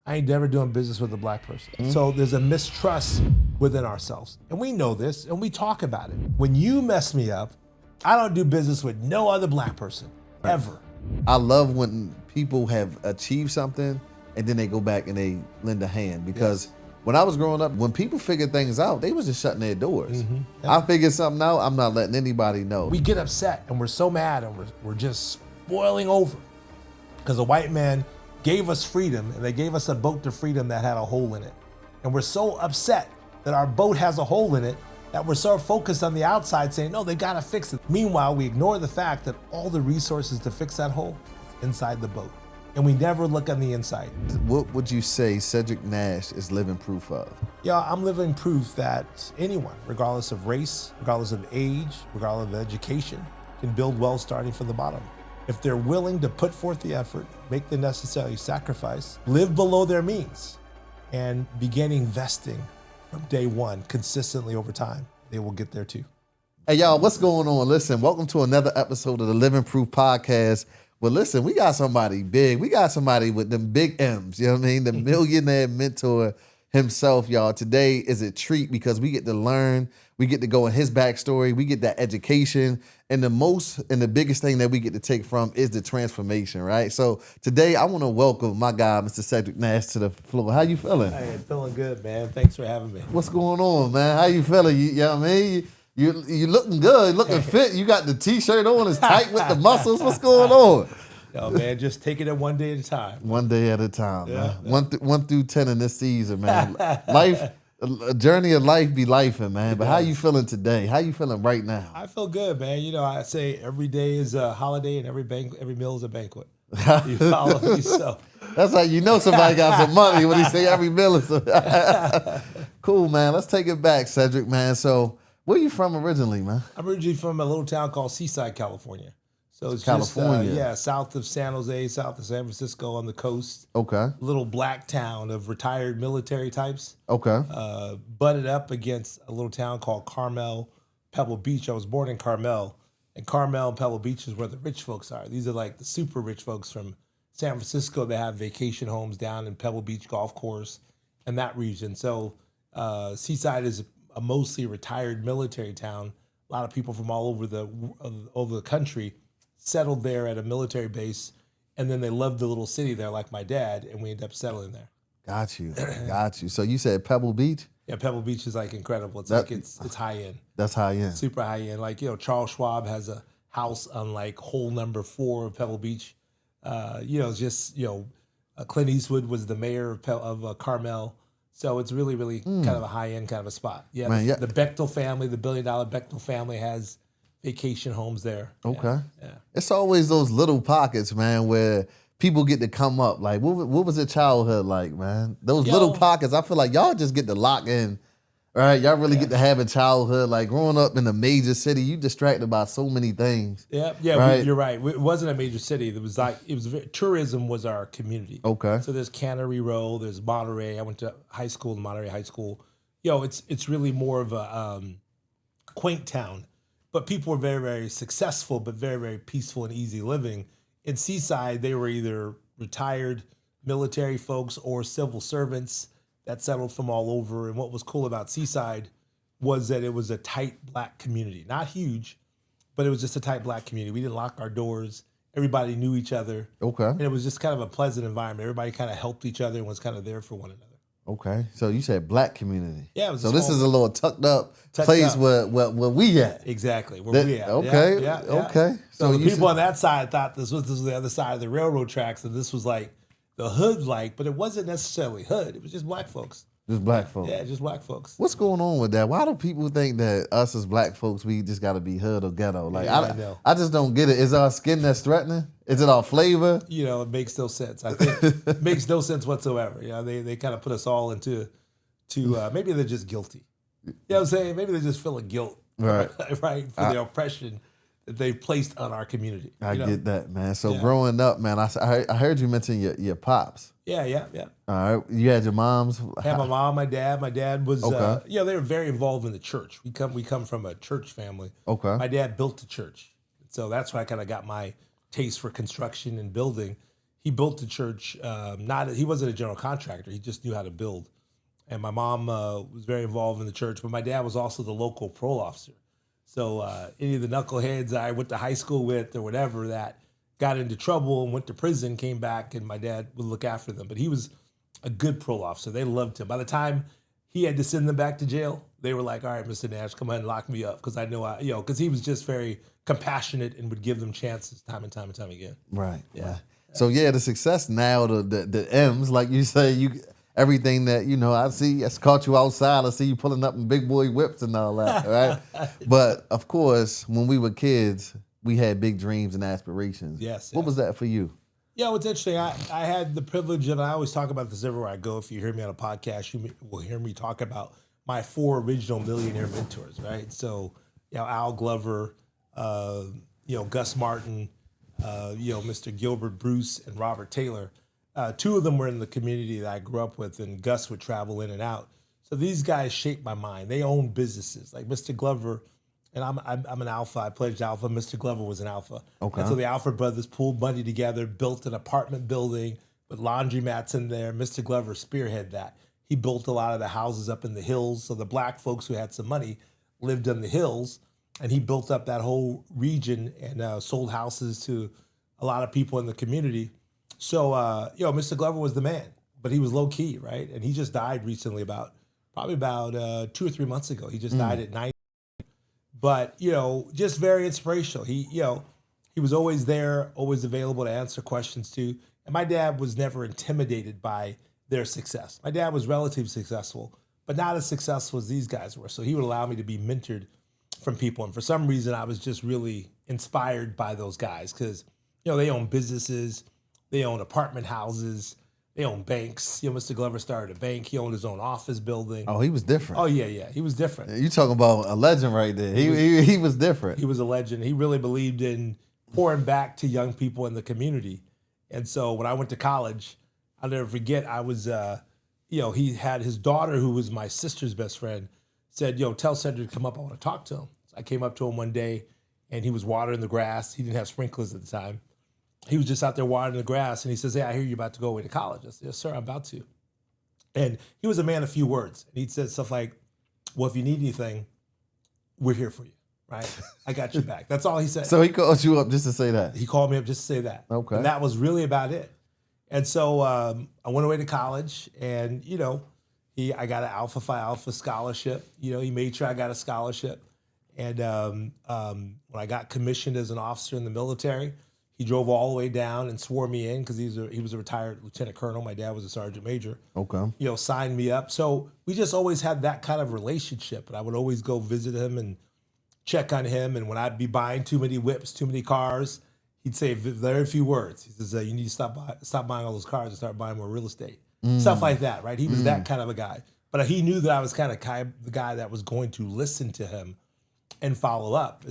I ain't never doing business with a black person. So there's a mistrust within ourselves. And we know this and we talk about it. When you mess me up, I don't do business with no other black person, ever. I love when people have achieved something and then they go back and they lend a hand because when I was growing up, when people figured things out, they was just shutting their doors. I figured something out, I'm not letting anybody know. We get upset and we're so mad and we're just boiling over because a white man gave us freedom and they gave us a boat to freedom that had a hole in it. And we're so upset that our boat has a hole in it that we're so focused on the outside saying, no, they gotta fix it. Meanwhile, we ignore the fact that all the resources to fix that hole is inside the boat. And we never look on the inside. What would you say Cedric Nash is living proof of? Yeah, I'm living proof that anyone, regardless of race, regardless of age, regardless of education, can build wealth starting from the bottom. If they're willing to put forth the effort, make the necessary sacrifice, live below their means, and begin investing from day one consistently over time, they will get there too. Hey, y'all, what's going on? Listen, welcome to another episode of the Living Proof Podcast. Well, listen, we got somebody big. We got somebody with them big M's, you know what I mean? The millionaire mentor himself, y'all. Today is a treat because we get to learn, we get to go in his backstory, we get that education, and the biggest thing that we get to take from is the transformation, right? So today I want to welcome my guy, Mr. Cedric Nash, to the floor. How you feeling? Hey, feeling good, man. Thanks for having me. What's going on, man? How you feeling? You know what I mean? You looking good, looking fit. You got the t-shirt on, it's tight with the muscles. What's going on? Yo, man, just taking it one day at a time. One day at a time, man. 1 through 10 in this season, man. Life, a journey of life be lifing, man. But how you feeling today? How you feeling right now? I feel good, man. You know, I say every day is a holiday and every meal is a banquet. You follow me? So that's how you know somebody got some money when he say every meal is cool, man. Let's take it back, Cedric, man. So where you from originally, man? I'm originally from a little town called Seaside, California. So it's California. just, south of San Jose, south of San Francisco on the coast. Okay. Little black town of retired military types. Okay. Butted up against a little town called Carmel, Pebble Beach. I was born in Carmel. And Carmel and Pebble Beach is where the rich folks are. These are like the super rich folks from San Francisco. They have vacation homes down in Pebble Beach Golf Course and that region. So Seaside is a mostly retired military town. A lot of people from all over the country settled there at a military base, and then they loved the little city there like my dad, and we ended up settling there. Got you. So you said Pebble Beach? Yeah, Pebble Beach is like incredible. It's high end. That's high end. Super high end. Like, you know, Charles Schwab has a house on like hole number 4 of Pebble Beach. Clint Eastwood was the mayor of Carmel. So it's really, really kind of a high end kind of a spot. Yeah, man, the Bechtel family, the $1 billion Bechtel family has vacation homes there. Okay. Yeah. It's always those little pockets, man, where people get to come up. Like, what was your childhood like, man? Those little pockets, I feel like y'all just get to lock in, right? Y'all really get to have a childhood. Like, growing up in a major city, you distracted by so many things. Yeah, right? You're right. It wasn't a major city. Tourism was our community. Okay. So there's Cannery Row, there's Monterey. I went to high school in Monterey High School. It's really more of a quaint town. But people were very, very successful, but very, very peaceful and easy living. In Seaside, they were either retired military folks or civil servants that settled from all over. And what was cool about Seaside was that it was a tight black community. Not huge, but it was just a tight black community. We didn't lock our doors. Everybody knew each other. Okay. And it was just kind of a pleasant environment. Everybody kind of helped each other and was kind of there for one another. Okay, so you said black community. Yeah, it was so this is a little tucked up place where we at. Exactly, where we at. Okay, yeah. Okay. So the people on that side thought this was the other side of the railroad tracks, and this was like the hood, but it wasn't necessarily hood. It was just black folks. Just black folks. Yeah, just black folks. What's going on with that? Why do people think that us as black folks, we just got to be hood or ghetto? Like, I know. I just don't get it. Is our skin that's threatening? Is it our flavor? It makes no sense. I think it makes no sense whatsoever. They kind of put us all into maybe they're just guilty. You know what I'm saying? Maybe they're just feeling guilt, right, right, for the oppression that they've placed on our community. I get that, man. So growing up, man, I heard you mention your pops. Yeah. All right, you had your moms. I had my mom, my dad. My dad was, they were very involved in the church. We come from a church family. Okay. My dad built the church, so that's where I kind of got my taste for construction and building. he built the church. He wasn't a general contractor. He just knew how to build. And my mom was very involved in the church, but my dad was also the local parole officer. So any of the knuckleheads I went to high school with or whatever that got into trouble and went to prison came back, and my dad would look after them. But he was a good parole officer. They loved him. By the time he had to send them back to jail, they were like, all right, Mr. Nash, come ahead and lock me up. Because I know, because he was just very compassionate and would give them chances time and time and time again. Right. Yeah. Right. So yeah, the success now, the M's, like you say, everything that, I see, I caught you outside, I see you pulling up in big boy whips and all that, right? But of course, when we were kids, we had big dreams and aspirations. Yes. What was that for you? Yeah, what's interesting, I had the privilege, and I always talk about this everywhere I go. If you hear me on a podcast, you will hear me talk about my 4 original millionaire mentors, right? So, Al Glover, Gus Martin, Mr. Gilbert Bruce, and Robert Taylor. 2 of them were in the community that I grew up with, and Gus would travel in and out. So these guys shaped my mind. They own businesses. Like Mr. Glover, and I'm an alpha. I pledged alpha. Mr. Glover was an alpha. Okay. And so the Alfred brothers pooled money together, built an apartment building with laundromats in there. Mr. Glover spearheaded that. He built a lot of the houses up in the hills. So the black folks who had some money lived in the hills, and he built up that whole region and sold houses to a lot of people in the community. So, Mr. Glover was the man, but he was low key, right? And he just died recently, probably about 2 or 3 months ago. He just died at 90. But, just very inspirational. He was always there, always available to answer questions too. And my dad was never intimidated by their success. My dad was relatively successful, but not as successful as these guys were. So he would allow me to be mentored from people. And for some reason, I was just really inspired by those guys because, they own businesses. They own apartment houses. They own banks. Mr. Glover started a bank. He owned his own office building. Oh, he was different. Oh, yeah. He was different. You talking about a legend right there. He was different. He was a legend. He really believed in pouring back to young people in the community. And so when I went to college, I'll never forget, I was, he had his daughter, who was my sister's best friend, said, tell Cedric to come up. I want to talk to him. So I came up to him one day, and he was watering the grass. He didn't have sprinklers at the time. He was just out there watering the grass, and he says, hey, I hear you're about to go away to college. I said, yes, sir, I'm about to. And he was a man of few words. And he'd said stuff like, well, if you need anything, we're here for you, right? I got your back. That's all he said. So he called you up just to say that? He called me up just to say that. Okay. And that was really about it. And so I went away to college, and, I got an Alpha Phi Alpha scholarship. He made sure I got a scholarship. And when I got commissioned as an officer in the military, he drove all the way down and swore me in because he was a retired lieutenant colonel. My dad was a sergeant major. Okay. Signed me up. So we just always had that kind of relationship. And I would always go visit him and check on him. And when I'd be buying too many whips, too many cars, he'd say very few words. He says, you need to stop buying all those cars and start buying more real estate. Stuff like that, right? He was that kind of a guy. But he knew that I was kind of the guy that was going to listen to him and follow up.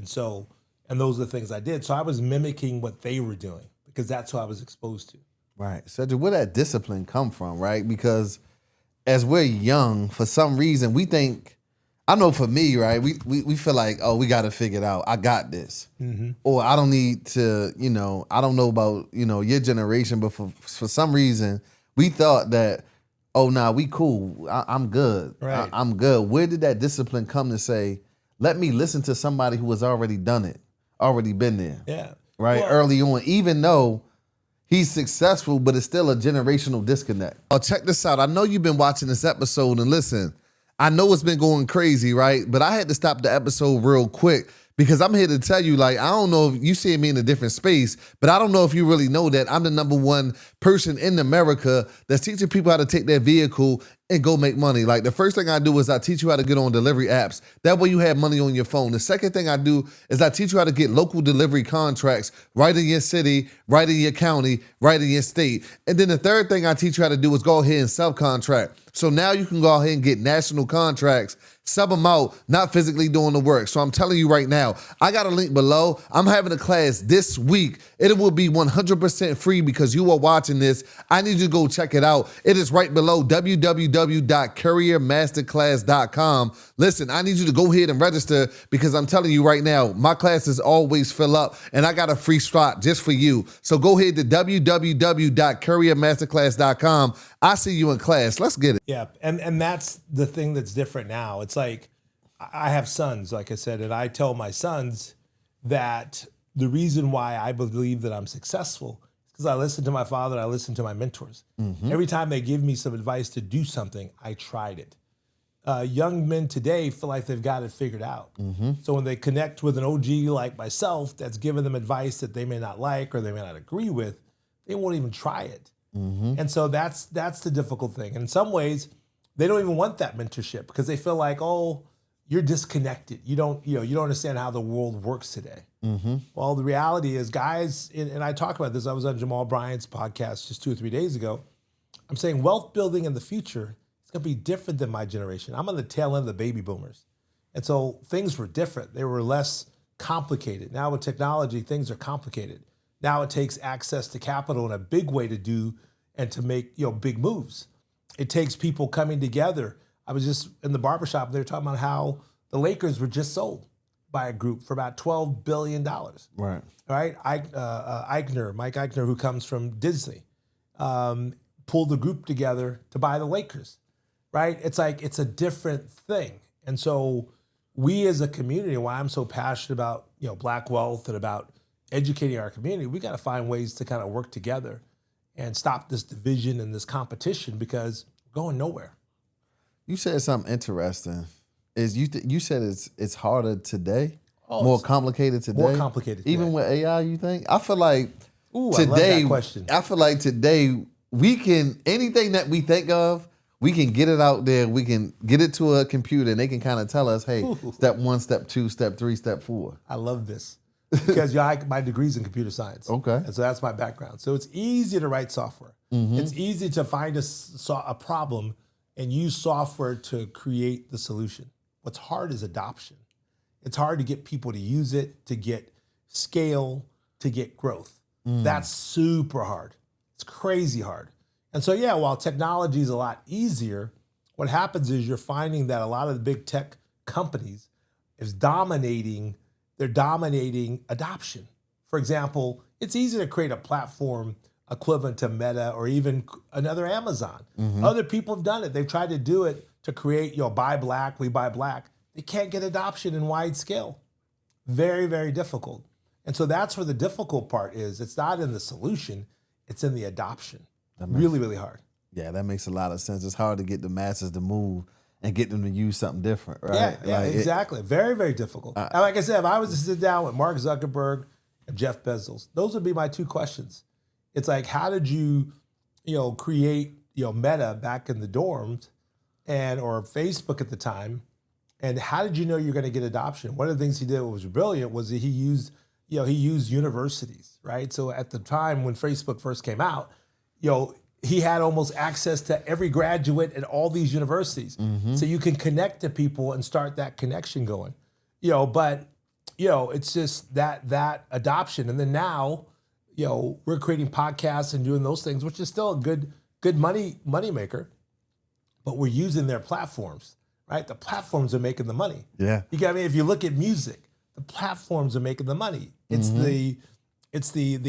And those are the things I did. So I was mimicking what they were doing because that's who I was exposed to. Right. Cedric, where that discipline come from, right? Because as we're young, for some reason, we think, I know for me, right, we feel like, oh, we got to figure it out. I got this. Mm-hmm. Or I don't need to, I don't know about, your generation, but for some reason, we thought that, oh, nah, we cool. I'm good. Right. I'm good. Where did that discipline come to say, let me listen to somebody who has already done it? Already been there. Yeah. Right? Well, early on, even though he's successful, but it's still a generational disconnect. Oh, check this out. I know you've been watching this episode, and listen, I know it's been going crazy, right? But I had to stop the episode real quick because I'm here to tell you, I don't know if you see me in a different space, but I don't know if you really know that I'm the #1 person in America that's teaching people how to take their vehicle and go make money. The first thing I do is I teach you how to get on delivery apps. That way you have money on your phone. The second thing I do is I teach you how to get local delivery contracts right in your city, right in your county, right in your state. And then the third thing I teach you how to do is go ahead and subcontract. So now you can go ahead and get national contracts, sub them out, not physically doing the work. So I'm telling you right now, I got a link below. I'm having a class this week. It will be 100% free because you are watching this. I need you to go check it out. It is right below, www www.couriermasterclass.com. Listen, I need you to go ahead and register because I'm telling you right now, my classes always fill up and I got a free spot just for you. So go ahead to www.couriermasterclass.com. I see you in class. Let's get it. Yeah, and that's the thing that's different now. It's like I have sons, like I said, and I tell my sons that the reason why I believe that I'm successful is because I listen to my father, I listen to my mentors. Every time they give me some advice to do something, I tried it. Young men today feel like they've got it figured out. So when they connect with an OG like myself that's giving them advice that they may not like or they may not agree with, they won't even try it. And so that's the difficult thing. And in some ways, they don't even want that mentorship because they feel like, oh, you're disconnected. You don't understand how the world works today. Well, the reality is, guys, and I talked about this. I was on Jamal Bryant's podcast just 2 or 3 days ago. I'm saying wealth building in the future is going to be different than my generation. I'm on the tail end of the baby boomers. And so things were different. They were less complicated. Now with technology, things are complicated. Now it takes access to capital in a big way to do and to make big moves. It takes people coming together. I was just in the barbershop. They were talking about how the Lakers were just sold by a group for about $12 billion. Right. Right? Mike Eichner, who comes from Disney, pulled the group together to buy the Lakers. Right? It's like it's a different thing. And so we as a community, why I'm so passionate about Black wealth and about educating our community, we got to find ways to kind of work together and stop this division and this competition because we're going nowhere. You said something interesting. You said it's harder today, Oh, more complicated today, more complicated even today. with AI. You think? I feel like Ooh, today. I love that question. I feel like today we can anything that we think of, we can get it out there. We can get it to a computer, and they can kind of tell us, hey, step 1, step 2, step 3, step 4. I love this because my degree's in computer science. Okay. And so that's my background. So it's easy to write software. It's easy to find a problem and use software to create the solution. What's hard is adoption. It's hard to get people to use it, to get scale, to get growth. That's super hard. It's crazy hard. And so, yeah, while technology is a lot easier, what happens is you're finding that a lot of the big tech companies they're dominating adoption. For example, it's easy to create a platform equivalent to Meta or even another Amazon. Other people have done it. They've tried to do it to create, buy black, we buy black. They can't get adoption in wide scale. Very, very difficult. And so that's where the difficult part is. It's not in the solution, it's in the adoption. Really, really hard. Yeah, that makes a lot of sense. It's hard to get the masses to move and get them to use something different, right? Yeah, exactly. Very, very difficult. And like I said, if I was to sit down with Mark Zuckerberg and Jeff Bezos, those would be my 2 questions. It's like, how did you, create, Meta back in the dorms or Facebook at the time? And how did you know you're going to get adoption? One of the things he did what was brilliant was that he used universities, right? So at the time when Facebook first came out, he had almost access to every graduate at all these universities. So you can connect to people and start that connection going. But it's just that adoption. And then now, we're creating podcasts and doing those things, which is still a good money maker, but we're using their platforms, right? The platforms are making the money. Yeah. If you look at music, the platforms are making the money. It's the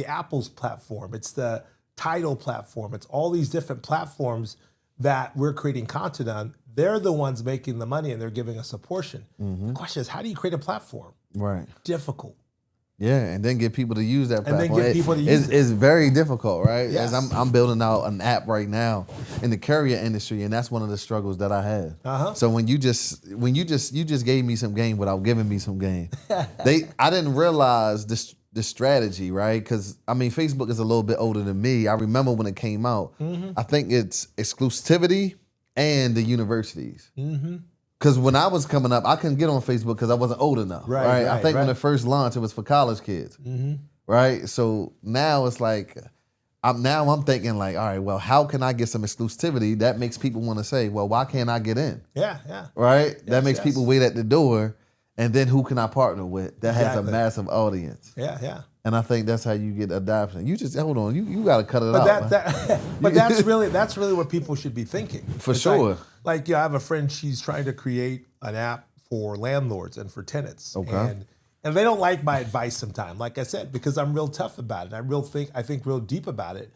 Apple's platform. It's the Tidal platform. It's all these different platforms that we're creating content on. They're the ones making the money and they're giving us a portion. The question is, how do you create a platform? Right. Difficult. Yeah, and then get people to use that platform. And then get people to use it. It's very difficult, right? Yes. As I'm building out an app right now in the courier industry, and that's one of the struggles that I have. So when you just gave me some game without giving me some game, I didn't realize the strategy, right? Because Facebook is a little bit older than me. I remember when it came out. I think it's exclusivity and the universities. Because when I was coming up, I couldn't get on Facebook because I wasn't old enough. Right? I think when it first launched, it was for college kids. Right? So now it's like, I'm thinking like, all right, well, how can I get some exclusivity? That makes people want to say, well, why can't I get in? Yeah. Right? That makes people wait at the door. and then who can I partner with that has a Exactly. massive audience? Yeah. And I think that's how you get adoption. You just hold on, you got to cut it But out. but that's really what people should be thinking. For It's sure. Like I have a friend. She's trying to create an app for landlords and for tenants. Okay. And they don't like my advice sometimes. Like I said, because I'm real tough about it. I think real deep about it.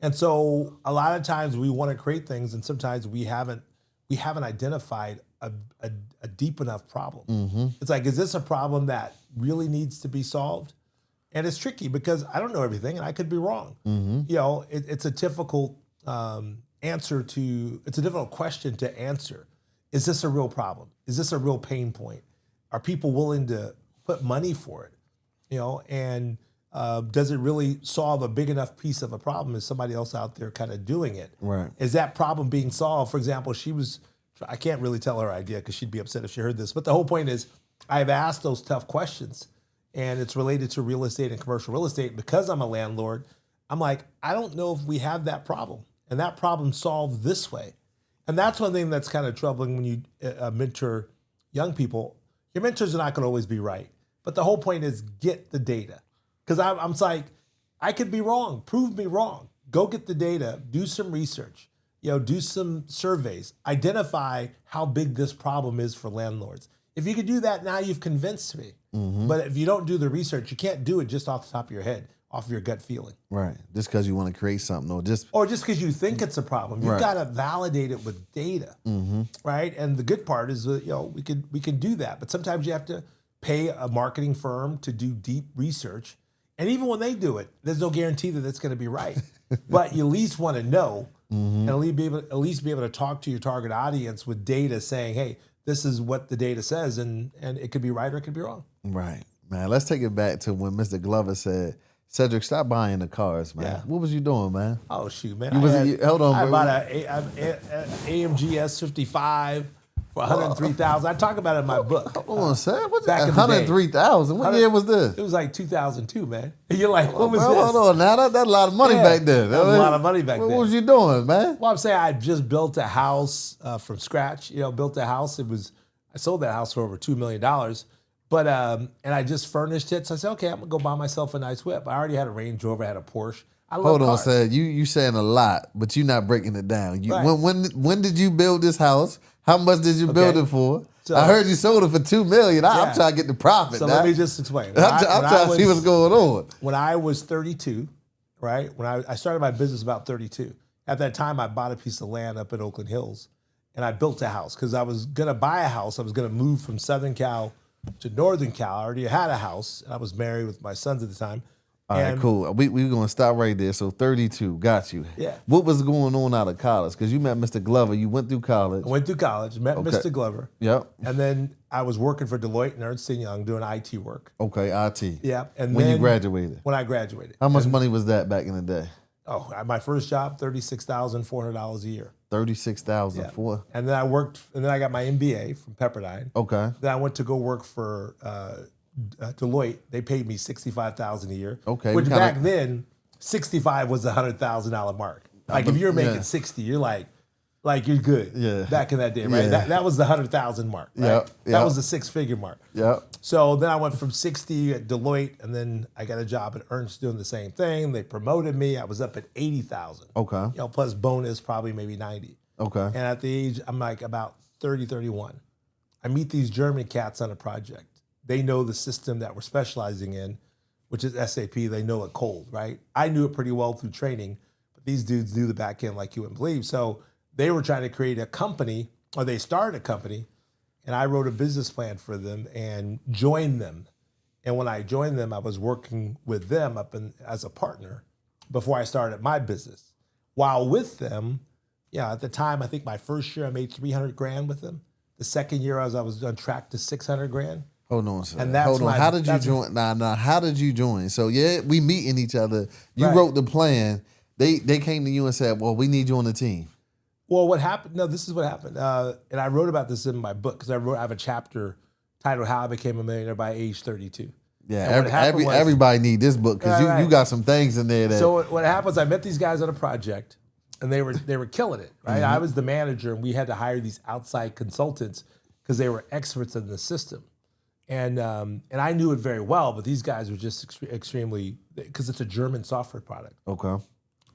And so a lot of times we want to create things, and sometimes we haven't identified a deep enough problem. Mm-hmm. It's like, is this a problem that really needs to be solved? And it's tricky because I don't know everything, and I could be wrong. Mm-hmm. You know, it's a difficult it's a difficult question to answer. Is this a real problem? Is this a real pain point? Are people willing to put money for it? You know, and does it really solve a big enough piece of a problem? Is somebody else out there kind of doing it? Right. Is that problem being solved? For example, I can't really tell her idea because she'd be upset if she heard this, but the whole point is I've asked those tough questions, and it's related to real estate and commercial real estate. Because I'm a landlord, I'm like, I don't know if we have that problem, and that problem solved this way. And that's one thing that's kind of troubling when you mentor young people. Your mentors are not going to always be right, but the whole point is get the data. Because I'm like, I could be wrong. Prove me wrong. Go get the data. Do some research. You know, do some surveys. Identify how big this problem is for landlords. If you could do that, now you've convinced me. Mm-hmm. But if you don't do the research, you can't do it just off the top of your head, off of your gut feeling. Right. Just because you want to create something, or just because you think it's a problem. You've Right. got to validate it with data, right? And the good part is that, you know, we can do that, but sometimes you have to pay a marketing firm to do deep research. And even when they do it, there's no guarantee that it's going to be right. But you at least want to know, and at least be able to talk to your target audience with data saying, hey, this is what the data says, and it could be right or it could be wrong. right, man. Let's take it back to when Mr. Glover said, "Cedric, stop buying the cars, man." Yeah. What was you doing, man? Oh shoot, man! Hold on, I bro. bought an AMG S55 for $103,000. I talk about it in my book. Hold on, Seth. What's Back in the day. 103,000? What year was this? It was like 2002, man. And you're like, what was Bro, this? hold on, now that's a lot of money Yeah, back then. that was a lot of money back What then. was you doing, man? Well, I'm saying I just built a house from scratch. You know, built a house. I sold that house for over $2 million. But and I just furnished it. So I said, okay, I'm gonna go buy myself a nice whip. I already had a Range Rover, I had a Porsche. I love Hold on, cars. Seth. You saying a lot, but you're not breaking it down. Right. When did you build this house? How much did you build it for? So- I heard you sold it for $2 million. I'm Yeah. trying to get the profit. So now. let me just explain. I'm trying to see what's going on. When I was 32, right? When I started my business about 32. At that time, I bought a piece of land up in Oakland Hills, and I built a house because I was gonna buy a house. I was gonna move from Southern Cal to Northern Cal. I already had a house, and I was married with my sons at the time. All right, cool. We're going to stop right there. So 32, got you. Yeah. What was going on out of college? Because you met Mr. Glover. You went through college. I went through college, met Mr. Glover. Yep. And then I was working for Deloitte and Ernst & Young doing IT work. Okay, IT. Yeah. And When then you graduated. When I graduated. How much money was that back in the day? Oh, my first job, $36,400 a year. 36,000 for. And then I got my MBA from Pepperdine. Okay. Then I went to go work for Deloitte. They paid me $65,000 a year. Okay, Which kinda- back then, 65 was the $100,000 mark. Like if you're making 60, you're like you're good. Yeah. Back in that day, right? Yeah. That was the 100,000 mark. Right? Yep, That yep. was the six-figure mark. Yep. So then I went from 60 at Deloitte, and then I got a job at Ernst doing the same thing. They promoted me. I was up at 80,000. Okay. You know, plus bonus, probably maybe 90. Okay. And at the age, I'm like about 30, 31. I meet these German cats on a project. They know the system that we're specializing in, which is SAP. They know it cold, right? I knew it pretty well through training, but these dudes knew the back end like you wouldn't believe. So they were trying to create a company, or they started a company, and I wrote a business plan for them and joined them. And when I joined them, I was working with them as a partner before I started my business. While with them, yeah, at the time, I think my first year I made 300 grand with them. The second year I was on track to 600 grand. Hold on, sir. And that's Hold on. my- How did you that's- join? Nah. How did you join? So yeah, we meeting each other. You Right. wrote the plan. They came to you and said, "Well, we need you on the team." Well, what happened? No, this is what happened. And I wrote about this in my book because I have a chapter titled "How I Became a Millionaire by Age 32." Yeah, And what happened was- everybody need this book because Right, you right. got some things in there that. So what happened was I met these guys on a project, and they were killing it. Right, I was the manager, and we had to hire these outside consultants because they were experts in the system. And I knew it very well, but these guys were just extremely, because it's a German software product. Okay.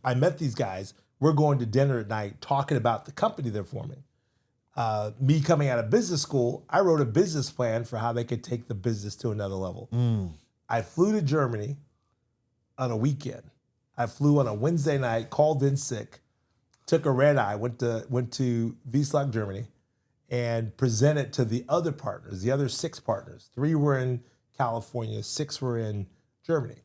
I met these guys. We're going to dinner at night talking about the company they're forming. Me coming out of business school, I wrote a business plan for how they could take the business to another level. I flew to Germany on a weekend. I flew on a Wednesday night, called in sick, took a red eye, went to Wiesloch, Germany, and presented to the other partners, the other 6 partners. 3 were in California, 6 were in Germany.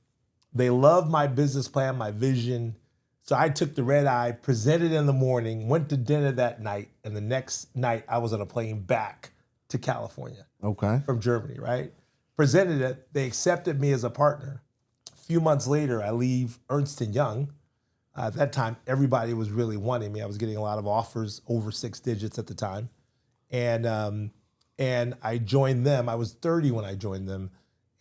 They loved my business plan, my vision. So I took the red eye, presented in the morning, went to dinner that night, and the next night I was on a plane back to California. Okay. From Germany, right? Presented it, they accepted me as a partner. A few months later, I leave Ernst & Young. At that time, everybody was really wanting me. I was getting a lot of offers, over 6 digits at the time. And I joined them. I was 30 when I joined them.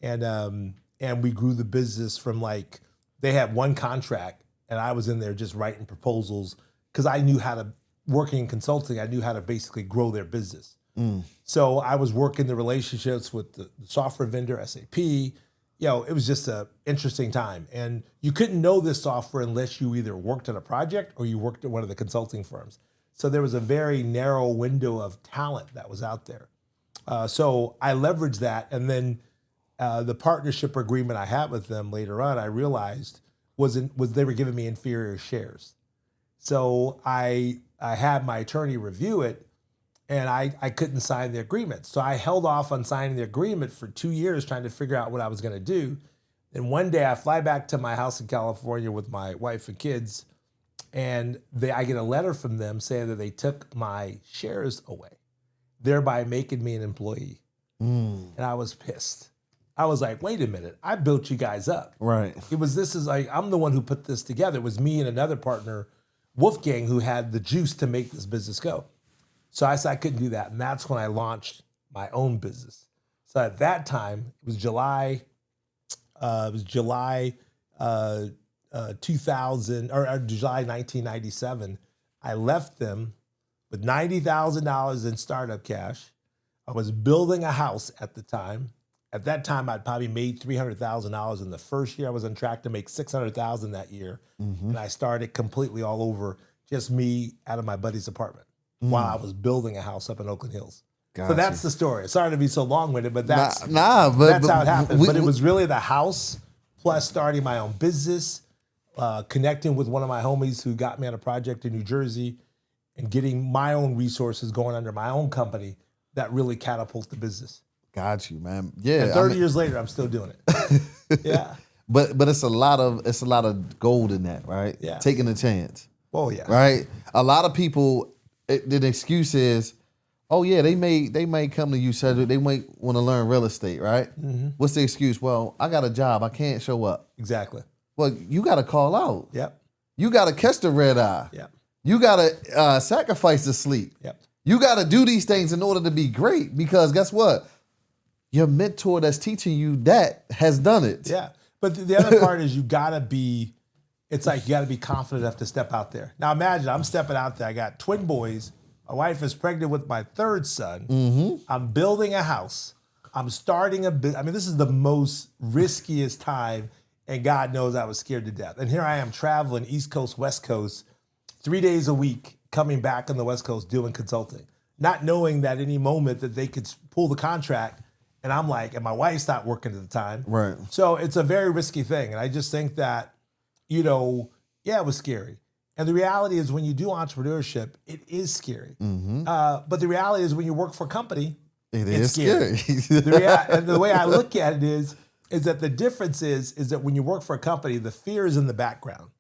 And we grew the business from like, they had 1 contract, and I was in there just writing proposals because I knew how to, working in consulting, I knew how to basically grow their business. So I was working the relationships with the software vendor, SAP. It was just an interesting time. And you couldn't know this software unless you either worked on a project or you worked at one of the consulting firms. So there was a very narrow window of talent that was out there. So I leveraged that. And then the partnership agreement I had with them later on, I realized was they were giving me inferior shares. So I had my attorney review it, and I couldn't sign the agreement. So I held off on signing the agreement for 2 years trying to figure out what I was going to do. And one day I fly back to my house in California with my wife and kids, and I get a letter from them saying that they took my shares away, thereby making me an employee. And I was pissed. I was like, wait a minute, I built you guys up. Right. I'm the one who put this together. It was me and another partner, Wolfgang, who had the juice to make this business go. So I said I couldn't do that. And that's when I launched my own business. So at that time, it was July 2000, or July 1997. I left them with $90,000 in startup cash. I was building a house at the time. At that time, I'd probably made $300,000 in the first year. I was on track to make $600,000 that year. And I started completely all over, just me out of my buddy's apartment while I was building a house up in Oakland Hills. Gotcha. So that's the story. Sorry to be so long-winded, but that's but that's how it happened. But it was really the house plus starting my own business, connecting with one of my homies who got me on a project in New Jersey, and getting my own resources going under my own company that really catapulted the business. Got you, man. Yeah. And 30 years later, I'm still doing it. Yeah. But it's a lot of gold in that, right? Yeah. Taking a chance. Oh yeah. Right? A lot of people, the excuse is, oh yeah, they may come to you, Cedric. They might want to learn real estate, right? What's the excuse? Well, I got a job. I can't show up. Exactly. Well, you got to call out. Yep. You got to catch the red eye. Yep. You got to sacrifice the sleep. Yep. You got to do these things in order to be great, because guess what? Your mentor that's teaching you that has done it. Yeah. But the other part is you got to be confident enough to step out there. Now imagine I'm stepping out there. I got twin boys. My wife is pregnant with my 3rd son. I'm building a house. I'm starting a business. I mean, this is the most riskiest time, and God knows I was scared to death. And here I am traveling East Coast, West Coast, 3 days a week, coming back on the West Coast doing consulting, not knowing that any moment that they could pull the contract. And I'm like, and my wife stopped working at the time. Right. So it's a very risky thing. And I just think that, it was scary. And the reality is when you do entrepreneurship, it is scary. But the reality is when you work for a company, it's scary. And the way I look at it is that the difference is that when you work for a company, the fear is in the background.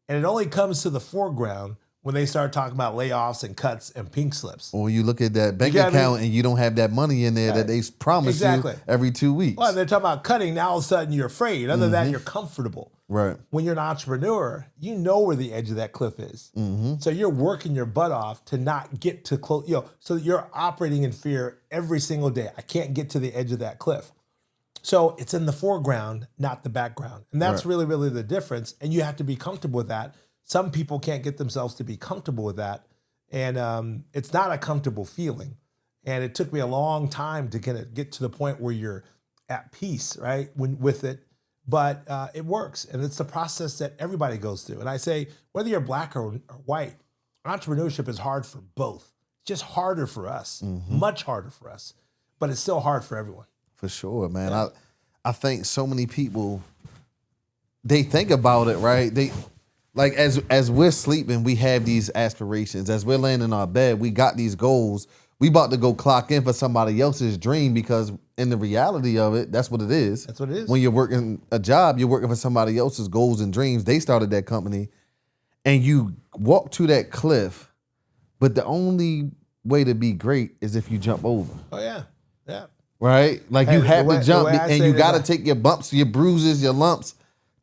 And it only comes to the foreground when they start talking about layoffs and cuts and pink slips. Or you look at that bank account and you don't have that money in there that they promise you every 2 weeks. Well, they're talking about cutting. Now all of a sudden you're afraid. Other than that, you're comfortable. Right. When you're an entrepreneur, you know where the edge of that cliff is. So you're working your butt off to not get to close. So you're operating in fear every single day. I can't get to the edge of that cliff. So it's in the foreground, not the background. And that's really, really the difference. And you have to be comfortable with that. Some people can't get themselves to be comfortable with that. And it's not a comfortable feeling. And it took me a long time to get to the point where you're at peace, right, with it. But it works. And it's the process that everybody goes through. And I say, whether you're black or white, entrepreneurship is hard for both. It's just harder for us, much harder for us. But it's still hard for everyone. For sure, man. Yeah. I think so many people, they think about it, right? They like as we're sleeping, we have these aspirations. As we're laying in our bed, we got these goals. We about to go clock in for somebody else's dream because in the reality of it, that's what it is. That's what it is. When you're working a job, you're working for somebody else's goals and dreams. They started that company and you walk to that cliff, but the only way to be great is if you jump over. Oh, yeah. Yeah. Right? Like you have to jump and you got to take your bumps, your bruises, your lumps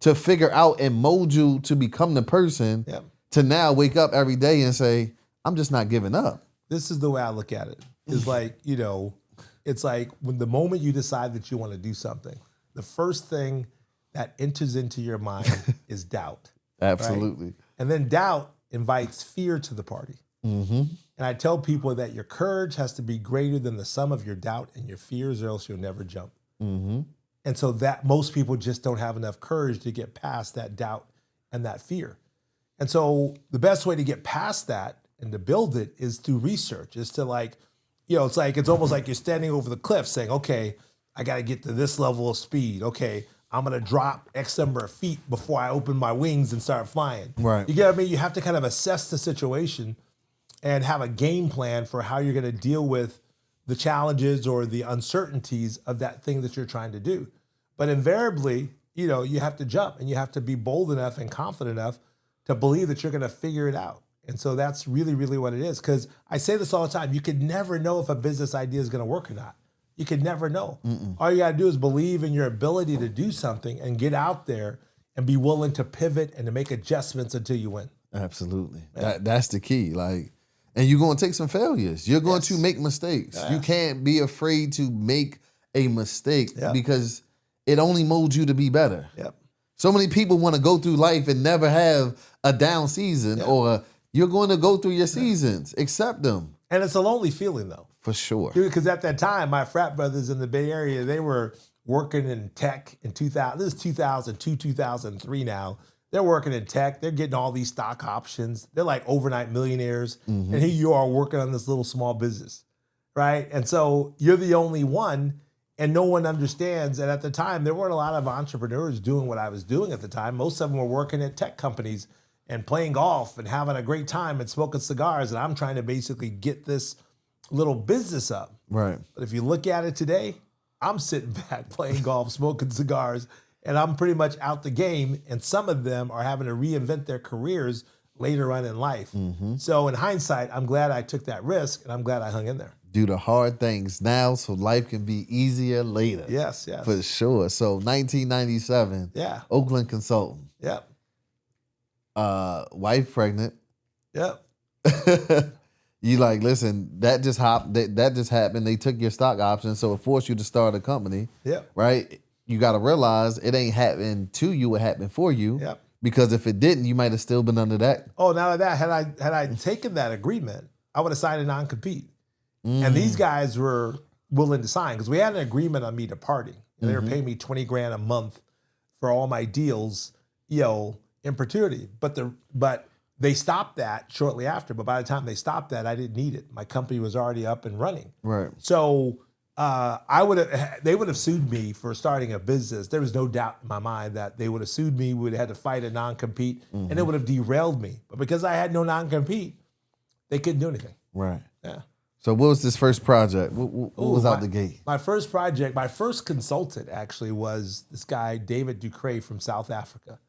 to figure out and mold you to become the person to now wake up every day and say, I'm just not giving up. This is the way I look at it. It's like, it's like when the moment you decide that you want to do something, the first thing that enters into your mind is doubt. Absolutely. Right? And then doubt invites fear to the party. Mm-hmm. And I tell people that your courage has to be greater than the sum of your doubt and your fears, or else you'll never jump. Mm-hmm. And so that most people just don't have enough courage to get past that doubt and that fear. And so the best way to get past that and to build it is through research, is to it's almost like you're standing over the cliff saying, okay, I got to get to this level of speed. Okay, I'm going to drop X number of feet before I open my wings and start flying. Right. You get what I mean? You have to kind of assess the situation and have a game plan for how you're going to deal with the challenges or the uncertainties of that thing that you're trying to do. But invariably, you have to jump and you have to be bold enough and confident enough to believe that you're going to figure it out. And so that's really, really what it is. Because I say this all the time, you could never know if a business idea is going to work or not. You could never know. All you got to do is believe in your ability to do something and get out there and be willing to pivot and to make adjustments until you win. Absolutely. That's the key. And you're going to take some failures. You're going to make mistakes. You can't be afraid to make a mistake because it only molds you to be better. Yep. So many people want to go through life and never have a down season, or you're going to go through your seasons. Accept them. And it's a lonely feeling, though. For sure. Because at that time, my frat brothers in the Bay Area, they were working in tech in 2000. This is 2002, 2003 now. They're working in tech. They're getting all these stock options. They're like overnight millionaires. And here you are working on this little small business, right? And so you're the only one, and no one understands. And at the time, there weren't a lot of entrepreneurs doing what I was doing at the time. Most of them were working at tech companies and playing golf and having a great time and smoking cigars. And I'm trying to basically get this little business up. Right. But if you look at it today, I'm sitting back playing golf, smoking cigars, and I'm pretty much out the game. And some of them are having to reinvent their careers later on in life. So in hindsight, I'm glad I took that risk, and I'm glad I hung in there. Do the hard things now so life can be easier later. Yes. For sure. So 1997, Oakland Consultant. Yep. Wife pregnant. Yep. You listen, that just happened. They took your stock options, so it forced you to start a company. Yep. Right? You got to realize it ain't happened to you, it happened for you. Yep. Because if it didn't, you might have still been under that. Oh, now that had I taken that agreement, I would have signed a non-compete. And these guys were willing to sign because we had an agreement on me departing. And they were paying me $20,000 a month for all my deals, in perpetuity. But they stopped that shortly after. But by the time they stopped that, I didn't need it. My company was already up and running. Right. So they would have sued me for starting a business. There was no doubt in my mind that they would have sued me. We would have had to fight a non-compete, and it would have derailed me. But because I had no non-compete, they couldn't do anything. Right. Yeah. So what was this first project? What was out the gate? My first project, my first consultant actually was this guy, David Ducray from South Africa.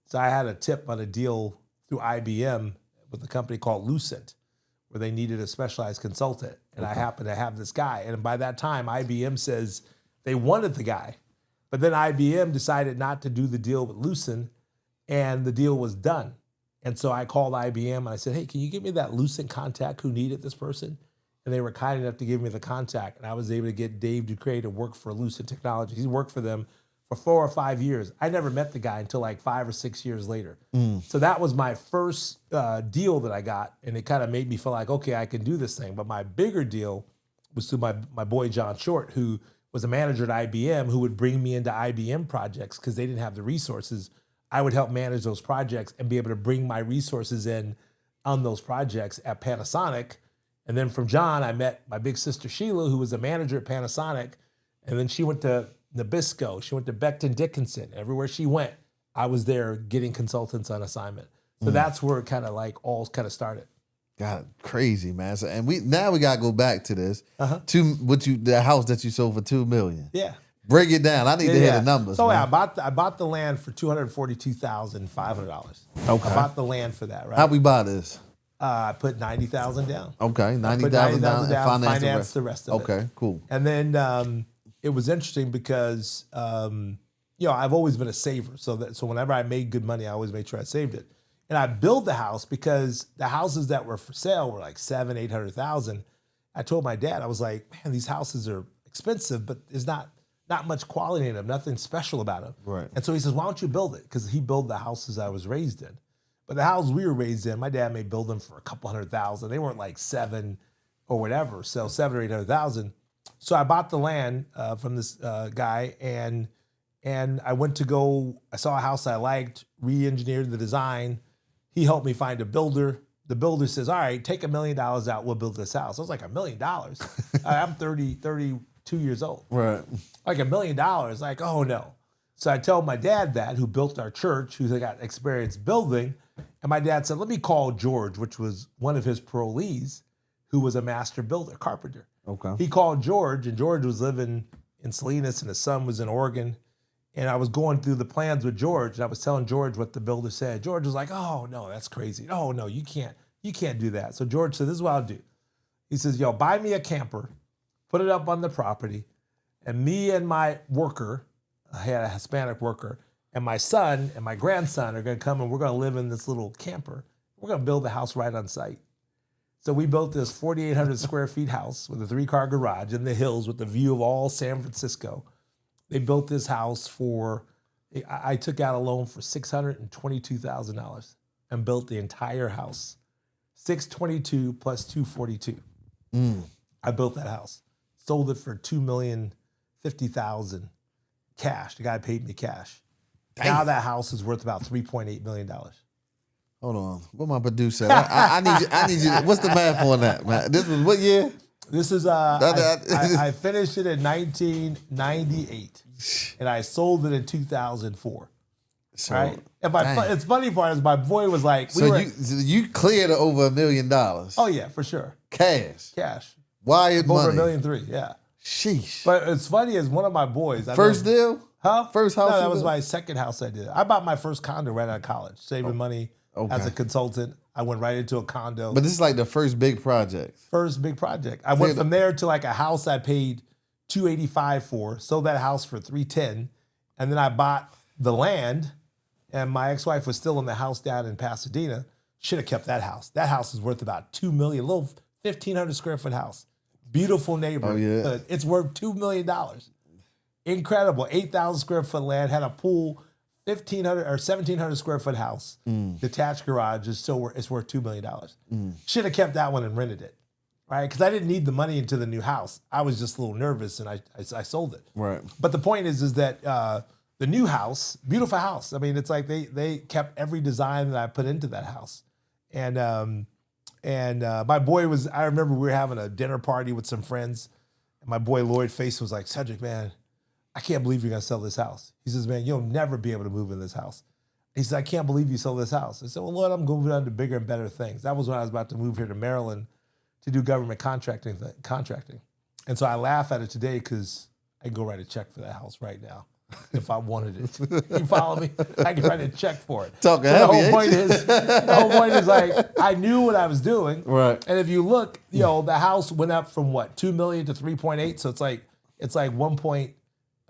So I had a tip on a deal through IBM with a company called Lucent, where they needed a specialized consultant. And I happened to have this guy. And by that time, IBM says they wanted the guy. But then IBM decided not to do the deal with Lucent, and the deal was done. And so I called IBM and I said, hey, can you give me that Lucent contact who needed this person? And they were kind enough to give me the contact. And I was able to get Dave Ducray to work for Lucent Technologies. He worked for them for 4 or 5 years. I never met the guy until like 5 or 6 years later. So that was my first deal that I got. And it kind of made me feel like, okay, I can do this thing. But my bigger deal was through my boy John Short, who was a manager at IBM, who would bring me into IBM projects because they didn't have the resources. I would help manage those projects and be able to bring my resources in on those projects at Panasonic. And then from John, I met my big sister Sheila, who was a manager at Panasonic. And then she went to Nabisco. She went to Becton Dickinson. Everywhere she went, I was there getting consultants on assignment. So that's where it kind of like all kind of started. God, crazy, man. So, and we gotta go back to this. The house that you sold for $2 million. Yeah. Break it down. I need to hear the numbers. So man. I bought the land for $242,500. Okay. I bought the land for that, right? How'd we buy this? I put $90,000 down. Okay, $90,000 down, and finance the rest of it. Okay, cool. And then it was interesting because I've always been a saver. So whenever I made good money, I always made sure I saved it. And I built the house because the houses that were for sale were like $700,000-800,000. I told my dad, I was like, man, these houses are expensive, but there's not much quality in them, nothing special about them. Right. And so he says, why don't you build it? Because he built the houses I was raised in. But the houses we were raised in, my dad may build them for a couple $100,000. They weren't like $7 or whatever, so $700,000 or $800,000. So I bought the land from this guy, and I went to go. I saw a house I liked, re-engineered the design. He helped me find a builder. The builder says, all right, take $1 million out. We'll build this house. I was like, $1 million? I'm 32 years old. Right. Like $1 million. Like, oh no. So I told my dad that, who built our church, who's got experience building. And my dad said, let me call George, which was one of his parolees, who was a master builder, carpenter. Okay. He called George, and George was living in Salinas, and his son was in Oregon. And I was going through the plans with George, and I was telling George what the builder said. George was like, oh, no, that's crazy. Oh, no, you can't do that. So George said, this is what I'll do. He says, buy me a camper, put it up on the property, and me and my worker, I had a Hispanic worker, and my son and my grandson are going to come, and we're going to live in this little camper. We're going to build the house right on site. So we built this 4,800 square feet house with a 3-car garage in the hills with the view of all San Francisco. They built this house I took out a loan for $622,000 and built the entire house. $622 plus $242. I built that house. Sold it for $2,050,000 cash. The guy paid me cash. Dang. Now that house is worth about $3.8 million. Hold on. What my producer? I need you. What's the math on that, man? This was what year? This is I finished it in 1998, and I sold it in 2004. So, right? And it's funny part is my boy was like, you cleared over $1 million. Oh yeah, for sure. Cash. Wired over money. $1.3 million. Yeah. Sheesh. But it's funny is one of my boys. First deal? Huh? First house? No, that was my second house I did. I bought my first condo right out of college, saving money as a consultant. I went right into a condo. But this is like the first big project. First big project. I went from there to like a house I paid $285 for, sold that house for $310, and then I bought the land, and my ex-wife was still in the house down in Pasadena. Should have kept that house. That house is worth about $2 million, a little 1,500 square foot house. Beautiful neighborhood. Oh, yeah. It's worth $2 million. Incredible. 8,000 square foot land, had a pool, 1,500 or 1,700 square foot house. Detached garage it's worth $2 million. Should have kept that one and rented it, right? Because I didn't need the money into the new house. I was just a little nervous, and I sold it. Right. But the point is that the new house, beautiful house. I mean, it's like they kept every design that I put into that house, and my boy was. I remember we were having a dinner party with some friends, and my boy Lloyd Face was like, Cedric, man, I can't believe you're gonna sell this house. He says, man, you'll never be able to move in this house. He said, I can't believe you sold this house. I said, well, Lord, I'm going on to bigger and better things. That was when I was about to move here to Maryland to do government contracting. And so I laugh at it today because I can go write a check for that house right now if I wanted it. You follow me? I can write a check for it. Talking so heavy, the whole point is like, I knew what I was doing. Right. And if you look, the house went up from what, 2 million to 3.8. So it's like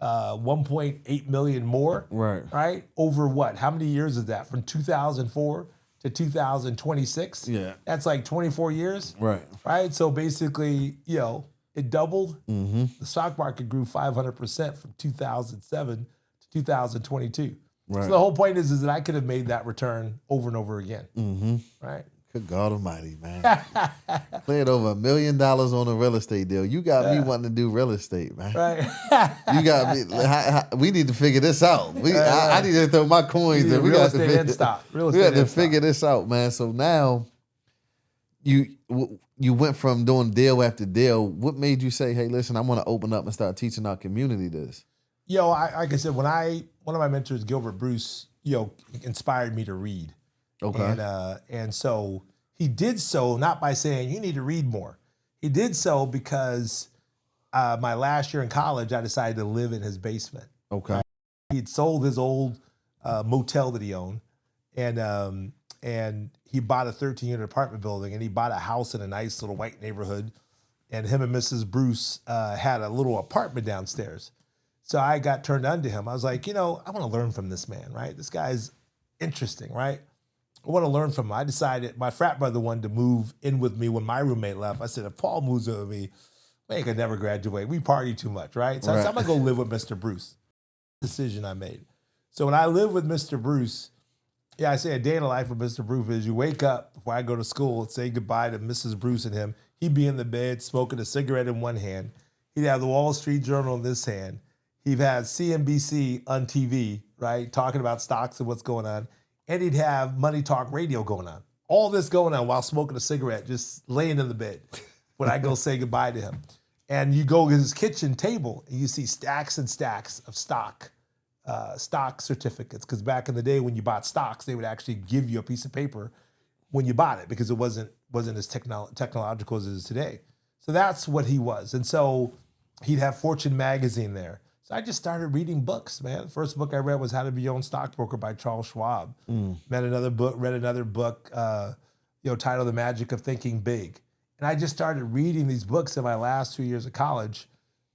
1.8 million more, right? Over what? How many years is that? From 2004 to 2026? Yeah. That's like 24 years, right? So basically, it doubled. The stock market grew 500% from 2007 to 2022. Right. So the whole point is that I could have made that return over and over again, right? Good God Almighty, man. Cleared over $1 million on a real estate deal. You got me wanting to do real estate, man. Right. You got me. We need to figure this out. I need to throw my coins in. We real got to estate figure, and stock. Real we estate got to and figure stock. this out, man. So now you went from doing deal after deal. What made you say, hey, listen, I want to open up and start teaching our community this? Like I said, one of my mentors, Gilbert Bruce, inspired me to read. Okay. And so he did so not by saying you need to read more. He did so because my last year in college, I decided to live in his basement. Okay. He'd sold his old motel that he owned, and he bought a 13-unit apartment building, and he bought a house in a nice little white neighborhood. And him and Mrs. Bruce had a little apartment downstairs. So I got turned on to him. I was like, I want to learn from this man, right? This guy's interesting, right? I want to learn from him. I decided, my frat brother wanted to move in with me when my roommate left. I said, if Paul moves in with me, we ain't gonna never graduate. We party too much, right? So I said, I'm gonna go live with Mr. Bruce. Decision I made. So when I live with Mr. Bruce, I say a day in the life with Mr. Bruce is you wake up before I go to school and say goodbye to Mrs. Bruce and him. He'd be in the bed smoking a cigarette in one hand. He'd have the Wall Street Journal in this hand. He'd have CNBC on TV, right, talking about stocks and what's going on. And he'd have Money Talk Radio going on. All this going on while smoking a cigarette, just laying in the bed when I go say goodbye to him. And you go to his kitchen table and you see stacks and stacks of stock certificates. Because back in the day when you bought stocks, they would actually give you a piece of paper when you bought it because it wasn't as technological as it is today. So that's what he was. And so he'd have Fortune magazine there. So I just started reading books, man. The first book I read was How to Be Your Own Stockbroker by Charles Schwab. Read another book titled The Magic of Thinking Big. And I just started reading these books in my last 2 years of college.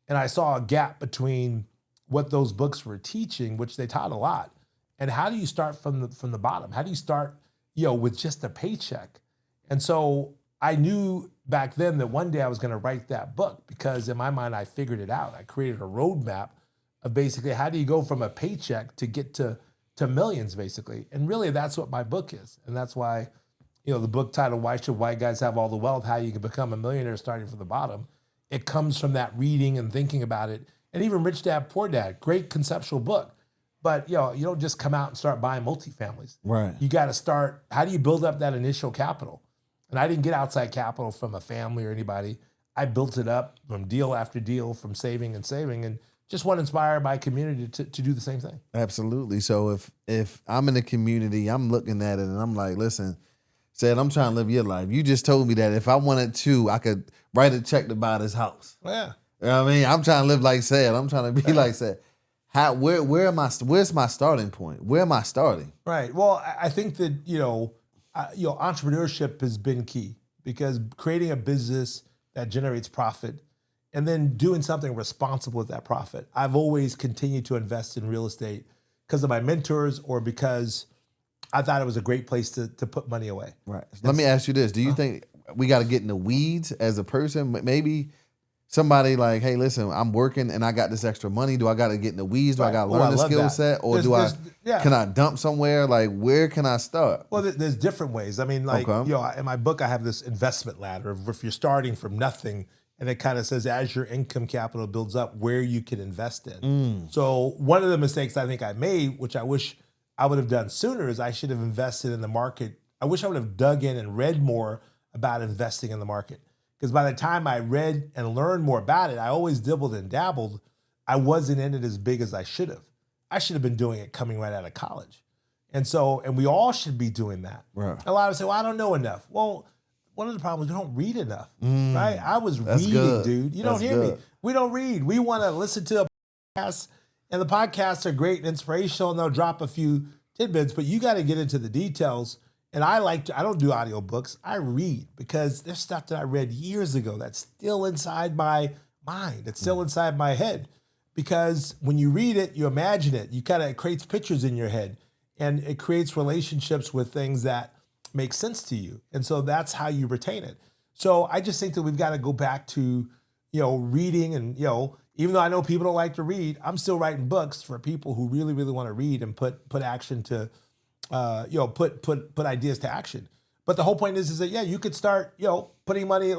And I saw a gap between what those books were teaching, which they taught a lot, and how do you start from the bottom? How do you start, with just a paycheck? And so I knew back then that one day I was going to write that book because in my mind, I figured it out. I created a roadmap of basically how do you go from a paycheck to get to millions, basically. And really, that's what my book is. And that's why, the book title, Why Should White Guys Have All the Wealth? How You Can Become a Millionaire Starting from the Bottom. It comes from that reading and thinking about it. And even Rich Dad, Poor Dad, great conceptual book. But, you don't just come out and start buying multifamilies. Right. You got to start, how do you build up that initial capital? And I didn't get outside capital from a family or anybody. I built it up from deal after deal, from saving, and just want to inspire my community to do the same thing. Absolutely. So if I'm in the community, I'm looking at it and I'm like, listen, Said, I'm trying to live your life. You just told me that if I wanted to, I could write a check to buy this house. Yeah. You know what I mean? I'm trying to live like Said. I'm trying to be like Said. Where am I? Where's my starting point? Where am I starting? Right. Well, I think that, entrepreneurship has been key because creating a business that generates profit and then doing something responsible with that profit. I've always continued to invest in real estate because of my mentors or because I thought it was a great place to put money away. Right. Let me ask you this. Do you think we got to get in the weeds as a person? Maybe somebody like, hey, listen, I'm working and I got this extra money. Do I got to get in the weeds? Do I got to learn the skill set? Or can I dump somewhere? Like, where can I start? Well, there's different ways. I mean, like, in my book, I have this investment ladder of if you're starting from nothing, and it kind of says as your income capital builds up, where you can invest in. So one of the mistakes I think I made, which I wish I would have done sooner, is I should have invested in the market. I wish I would have dug in and read more about investing in the market. Because by the time I read and learned more about it, I always dibbled and dabbled. I wasn't in it as big as I should have. I should have been doing it coming right out of college. And we all should be doing that. Right. A lot of people say, well, I don't know enough. Well, one of the problems is we don't read enough, right? I was reading, good. dude. You don't hear me. We don't read. We want to listen to a podcast, and the podcasts are great and inspirational, and they'll drop a few tidbits, but you got to get into the details. And I don't do audiobooks. I read because there's stuff that I read years ago that's still inside my mind. It's still inside my head. Because when you read it, you imagine it. It creates pictures in your head, and it creates relationships with things that make sense to you. And so that's how you retain it. So I just think that we've got to go back to, reading and, even though I know people don't like to read, I'm still writing books for people who really, really want to read and put action to, put ideas to action. But the whole point is that, yeah, you could start, putting money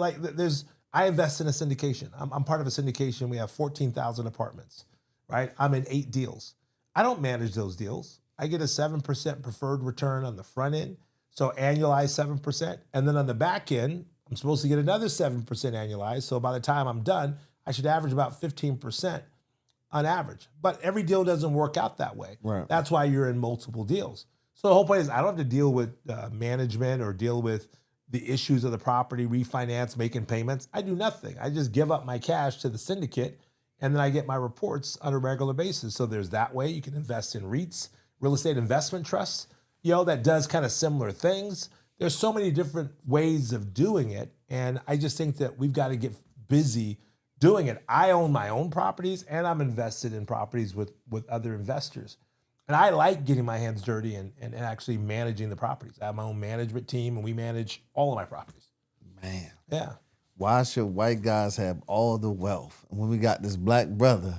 I invest in a syndication. I'm part of a syndication. We have 14,000 apartments, right? I'm in 8 deals. I don't manage those deals. I get a 7% preferred return on the front end. So annualized 7%. And then on the back end, I'm supposed to get another 7% annualized. So by the time I'm done, I should average about 15% on average. But every deal doesn't work out that way. Right. That's why you're in multiple deals. So the whole point is I don't have to deal with management or deal with the issues of the property, refinance, making payments. I do nothing. I just give up my cash to the syndicate, and then I get my reports on a regular basis. So there's that way. You can invest in REITs, real estate investment trusts, that does kind of similar things. There's so many different ways of doing it, and I just think that we've got to get busy doing it. I own my own properties, and I'm invested in properties with other investors. And I like getting my hands dirty and actually managing the properties. I have my own management team, and we manage all of my properties. Man. Yeah. Why should white guys have all the wealth? And when we got this black brother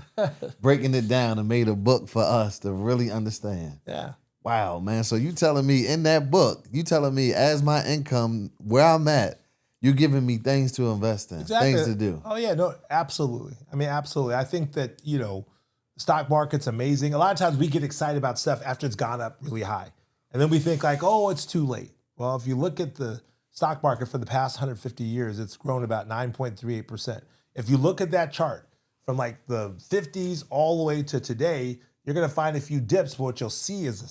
breaking it down and made a book for us to really understand. Yeah. Wow, man. So you telling me in that book, you telling me as my income, where I'm at, you're giving me things to invest in, Exactly. things to do. Oh, yeah. No, absolutely. I mean, absolutely. I think that, stock market's amazing. A lot of times we get excited about stuff after it's gone up really high. And then we think like, oh, it's too late. Well, if you look at the stock market for the past 150 years, it's grown about 9.38%. If you look at that chart from like the 50s all the way to today, you're going to find a few dips, but what you'll see is a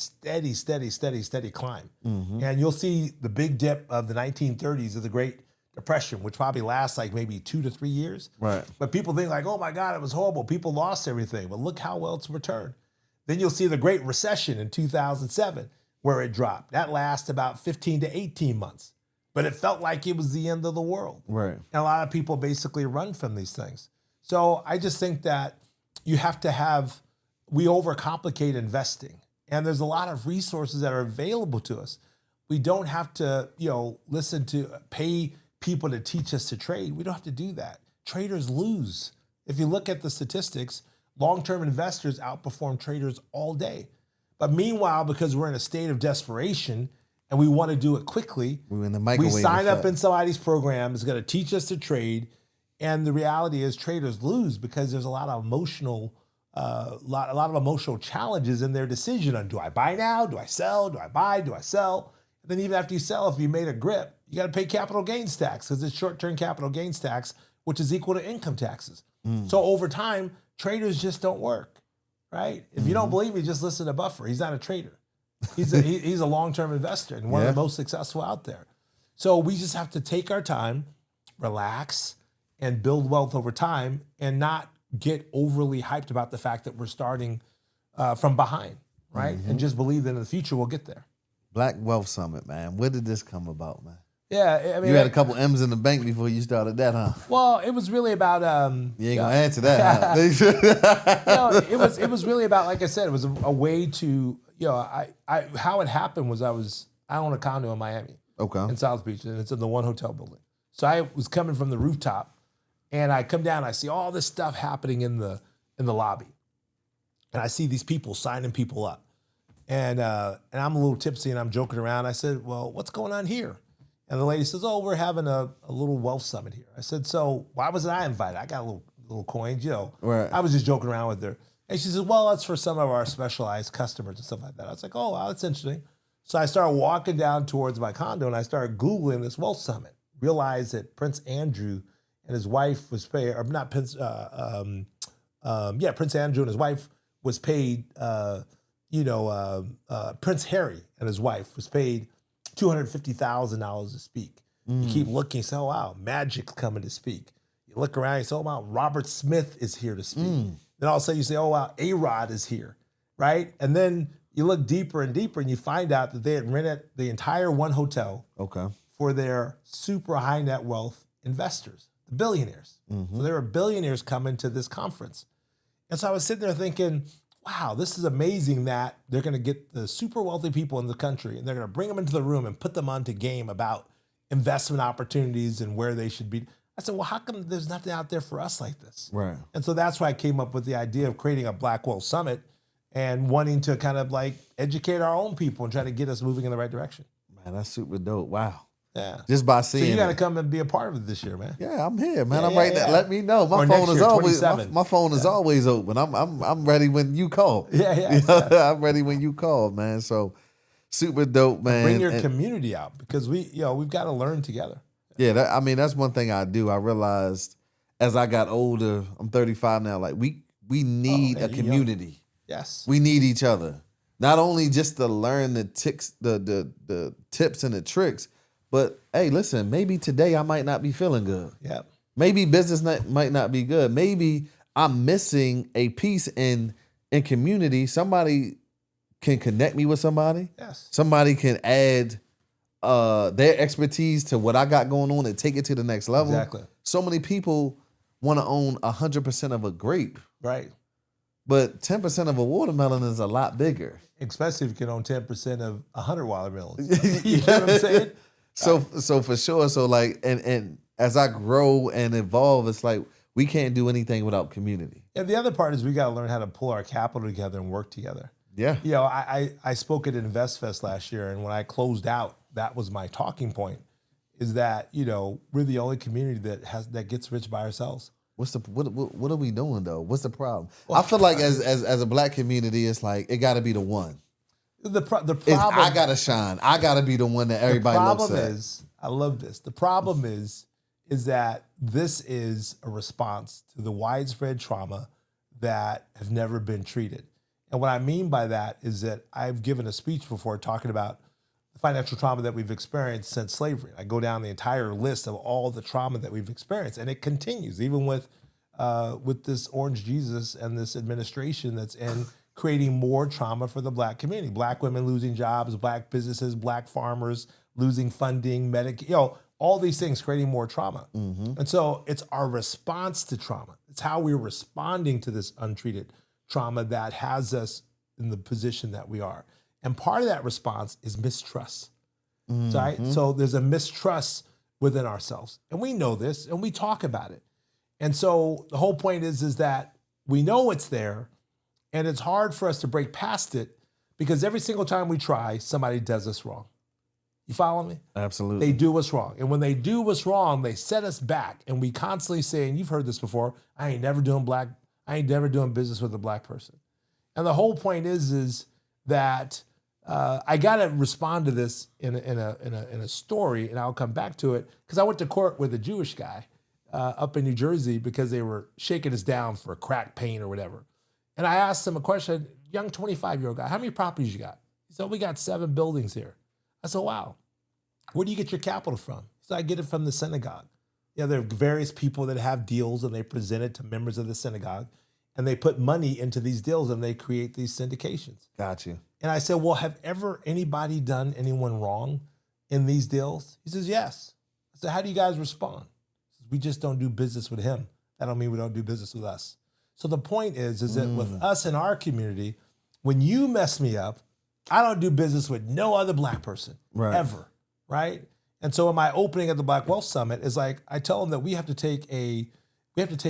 steady climb. Mm-hmm. And you'll see the big dip of the 1930s of the Great Depression, which probably lasts like maybe 2 to 3 years. Right. But people think like, oh my God, it was horrible. People lost everything. But look how well it's returned. Then you'll see the Great Recession in 2007, where it dropped. That lasts about 15 to 18 months. But it felt like it was the end of the world. Right. And a lot of people basically run from these things. So I just think that you have to we overcomplicate investing. And there's a lot of resources that are available to us. We don't have to, pay people to teach us to trade. We don't have to do that. Traders lose. If you look at the statistics, long-term investors outperform traders all day. But meanwhile, because we're in a state of desperation and we want to do it quickly, we sign up in somebody's program that's going to teach us to trade. And the reality is traders lose because there's a lot of emotional challenges in their decision on, do I buy now? Do I sell? Do I buy? Do I sell? And then even after you sell, if you made a grip, you got to pay capital gains tax because it's short-term capital gains tax, which is equal to income taxes. So over time, traders just don't work, right? If you don't believe me, just listen to Buffer. He's not a trader. He's a long-term investor and one of the most successful out there. So we just have to take our time, relax, and build wealth over time and not get overly hyped about the fact that we're starting from behind, right? And just believe that in the future we'll get there. Black Wealth Summit, man. Where did this come about, man? Yeah, I mean, you had a couple M's in the bank before you started that, huh? Well, it was really about. You ain't gonna answer that. Huh? No, it was really about, like I said, it was a way to, how it happened was I own a condo in Miami, in South Beach, and it's in the one hotel building. So I was coming from the rooftop, and I come down, and I see all this stuff happening in the lobby, and I see these people signing people up, and I'm a little tipsy, and I'm joking around. I said, "Well, what's going on here?" And the lady says, "Oh, we're having a little wealth summit here." I said, "So why wasn't I invited? I got a little coins, Right. I was just joking around with her. And she says, "Well, that's for some of our specialized customers and stuff like that." I was like, "Oh, wow, that's interesting." So I started walking down towards my condo and I started Googling this wealth summit. Realized that Prince Andrew and his wife was paid, or not Prince, Prince Andrew and his wife was paid, Prince Harry and his wife was paid $250,000 to speak. You keep looking, you say, "Oh, wow, Magic's coming to speak." You look around, you say, "Oh, wow, Robert Smith is here to speak." Then all of a sudden you say, "Oh, wow, A-Rod is here," right? And then you look deeper and deeper and you find out that they had rented the entire one hotel for their super high net wealth investors, the billionaires. So there were billionaires coming to this conference. And so I was sitting there thinking, wow, this is amazing that they're going to get the super wealthy people in the country and they're going to bring them into the room and put them onto game about investment opportunities and where they should be. I said, well, how come there's nothing out there for us like this? Right. And so that's why I came up with the idea of creating a Black Wealth Summit and wanting to kind of like educate our own people and try to get us moving in the right direction. Man, that's super dope. Wow. Yeah. Just by So seeing you got to it. come and be a part of it this year, man. Yeah, I'm here, man. Yeah, I'm yeah, right there. yeah. Let me know. My Or phone next is year, always 27. my phone is always open. I'm ready when you call. Yeah, yeah. I'm ready when you call, man. So super dope, And bring man. your And community out because we've got to learn together. yeah, I mean that's one thing I do. I realized as I got older, I'm 35 now. Like we need yeah, a you young. community. Yes. We need each other. Not only just to learn the ticks, the tips and the tricks, but hey, listen, maybe today I might not be feeling good. Yeah. Maybe business might not be good. Maybe I'm missing a piece in community. Somebody can connect me with somebody. Yes. Somebody can add their expertise to what I got going on and take it to the next level. Exactly. So many people want to own 100% of a grape, Right. but 10% of a watermelon is a lot bigger. Especially if you can own 10% of 100 watermelons. You know what I'm saying? So for sure. So like and as I grow and evolve, it's like we can't do anything without community. And the other part is we got to learn how to pull our capital together and work together. Yeah. You know, I spoke at InvestFest last year, and when I closed out, that was my talking point, is that, you know, we're the only community that gets rich by ourselves. What are we doing though? What's the problem? I feel like as a black community, it's like it got to be the one. The problem I gotta shine. I gotta be the one that everybody looks at. The problem is, I love this. The problem is that this is a response to the widespread trauma that have never been treated. And what I mean by that is that I've given a speech before talking about the financial trauma that we've experienced since slavery. I go down the entire list of all the trauma that we've experienced, and it continues even with this Orange Jesus and this administration that's in creating more trauma for the black community. Black women losing jobs, black businesses, black farmers losing funding, Medicaid, all these things creating more trauma. Mm-hmm. And so it's our response to trauma. It's how we're responding to this untreated trauma that has us in the position that we are. And part of that response is mistrust. Mm-hmm. Right? So there's a mistrust within ourselves. And we know this and we talk about it. And so the whole point is that we know it's there and it's hard for us to break past it because every single time we try, somebody does us wrong. You follow me? Absolutely. They do us wrong. And when they do us wrong, they set us back. And we constantly say, and you've heard this before, I ain't never doing business with a black person. And the whole point is that I got to respond to this in a story, and I'll come back to it because I went to court with a Jewish guy up in New Jersey because they were shaking us down for crack paint or whatever. And I asked him a question, young 25-year-old guy, how many properties you got? He said, we got 7 buildings here. I said, wow, where do you get your capital from? He said, I get it from the synagogue. You know, there are various people that have deals and they present it to members of the synagogue and they put money into these deals and they create these syndications. Got you. And I said, well, have ever anybody done anyone wrong in these deals? He says, yes. I said, how do you guys respond? He says, we just don't do business with him. That don't mean we don't do business with us. So the point is that with us in our community, when you mess me up, I don't do business with no other black person ever, right? And so in my opening at the Black Wealth Summit is like I tell them that we have to take an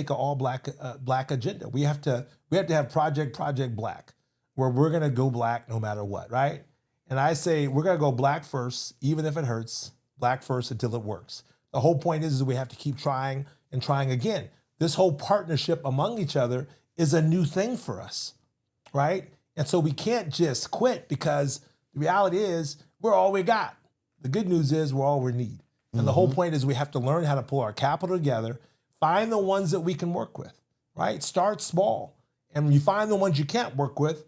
all black agenda. We have to have Project Black, where we're gonna go black no matter what, right? And I say we're gonna go black first, even if it hurts. Black first until it works. The whole point is we have to keep trying and trying again. This whole partnership among each other is a new thing for us, right? And so we can't just quit because the reality is we're all we got. The good news is we're all we need. And the whole point is we have to learn how to pull our capital together, find the ones that we can work with, right? Start small. And when you find the ones you can't work with,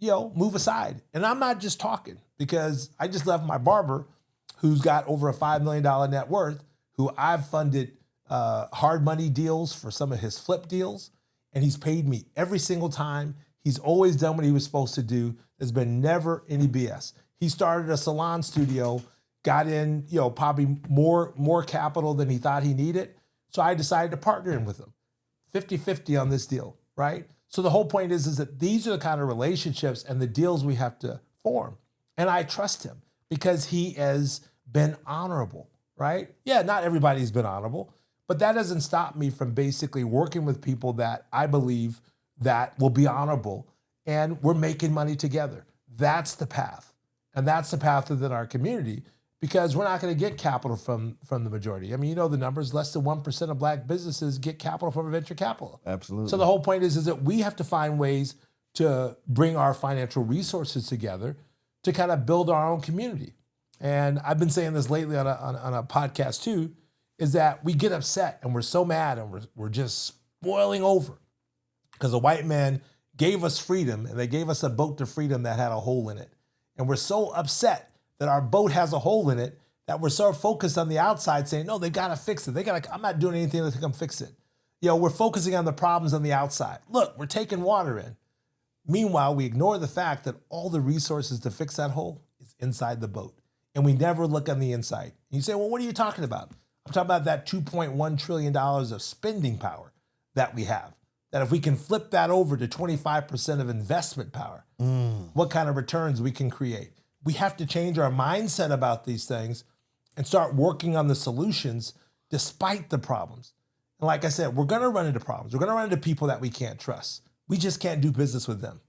move aside. And I'm not just talking because I just left my barber who's got over a $5 million net worth, who I've funded hard money deals for some of his flip deals. And he's paid me every single time. He's always done what he was supposed to do. There's been never any BS. He started a salon studio, got in, probably more capital than he thought he needed. So I decided to partner in with him, 50-50 on this deal, right? So the whole point is that these are the kind of relationships and the deals we have to form. And I trust him because he has been honorable, right? Yeah, not everybody's been honorable, but that doesn't stop me from basically working with people that I believe that will be honorable, and we're making money together. That's the path. And that's the path within our community because we're not going to get capital from the majority. I mean, you know the numbers, less than 1% of black businesses get capital from venture capital. Absolutely. So the whole point is that we have to find ways to bring our financial resources together to kind of build our own community. And I've been saying this lately on a podcast too, is that we get upset and we're so mad and we're just boiling over because a white man gave us freedom and they gave us a boat to freedom that had a hole in it. And we're so upset that our boat has a hole in it that we're so focused on the outside saying, no, they got to fix it. I'm not doing anything to come fix it. We're focusing on the problems on the outside. Look, we're taking water in. Meanwhile, we ignore the fact that all the resources to fix that hole is inside the boat. And we never look on the inside. And you say, well, what are you talking about? I'm talking about that $2.1 trillion of spending power that we have. That if we can flip that over to 25% of investment power, what kind of returns we can create. We have to change our mindset about these things and start working on the solutions despite the problems. And like I said, we're going to run into problems. We're going to run into people that we can't trust. We just can't do business with them.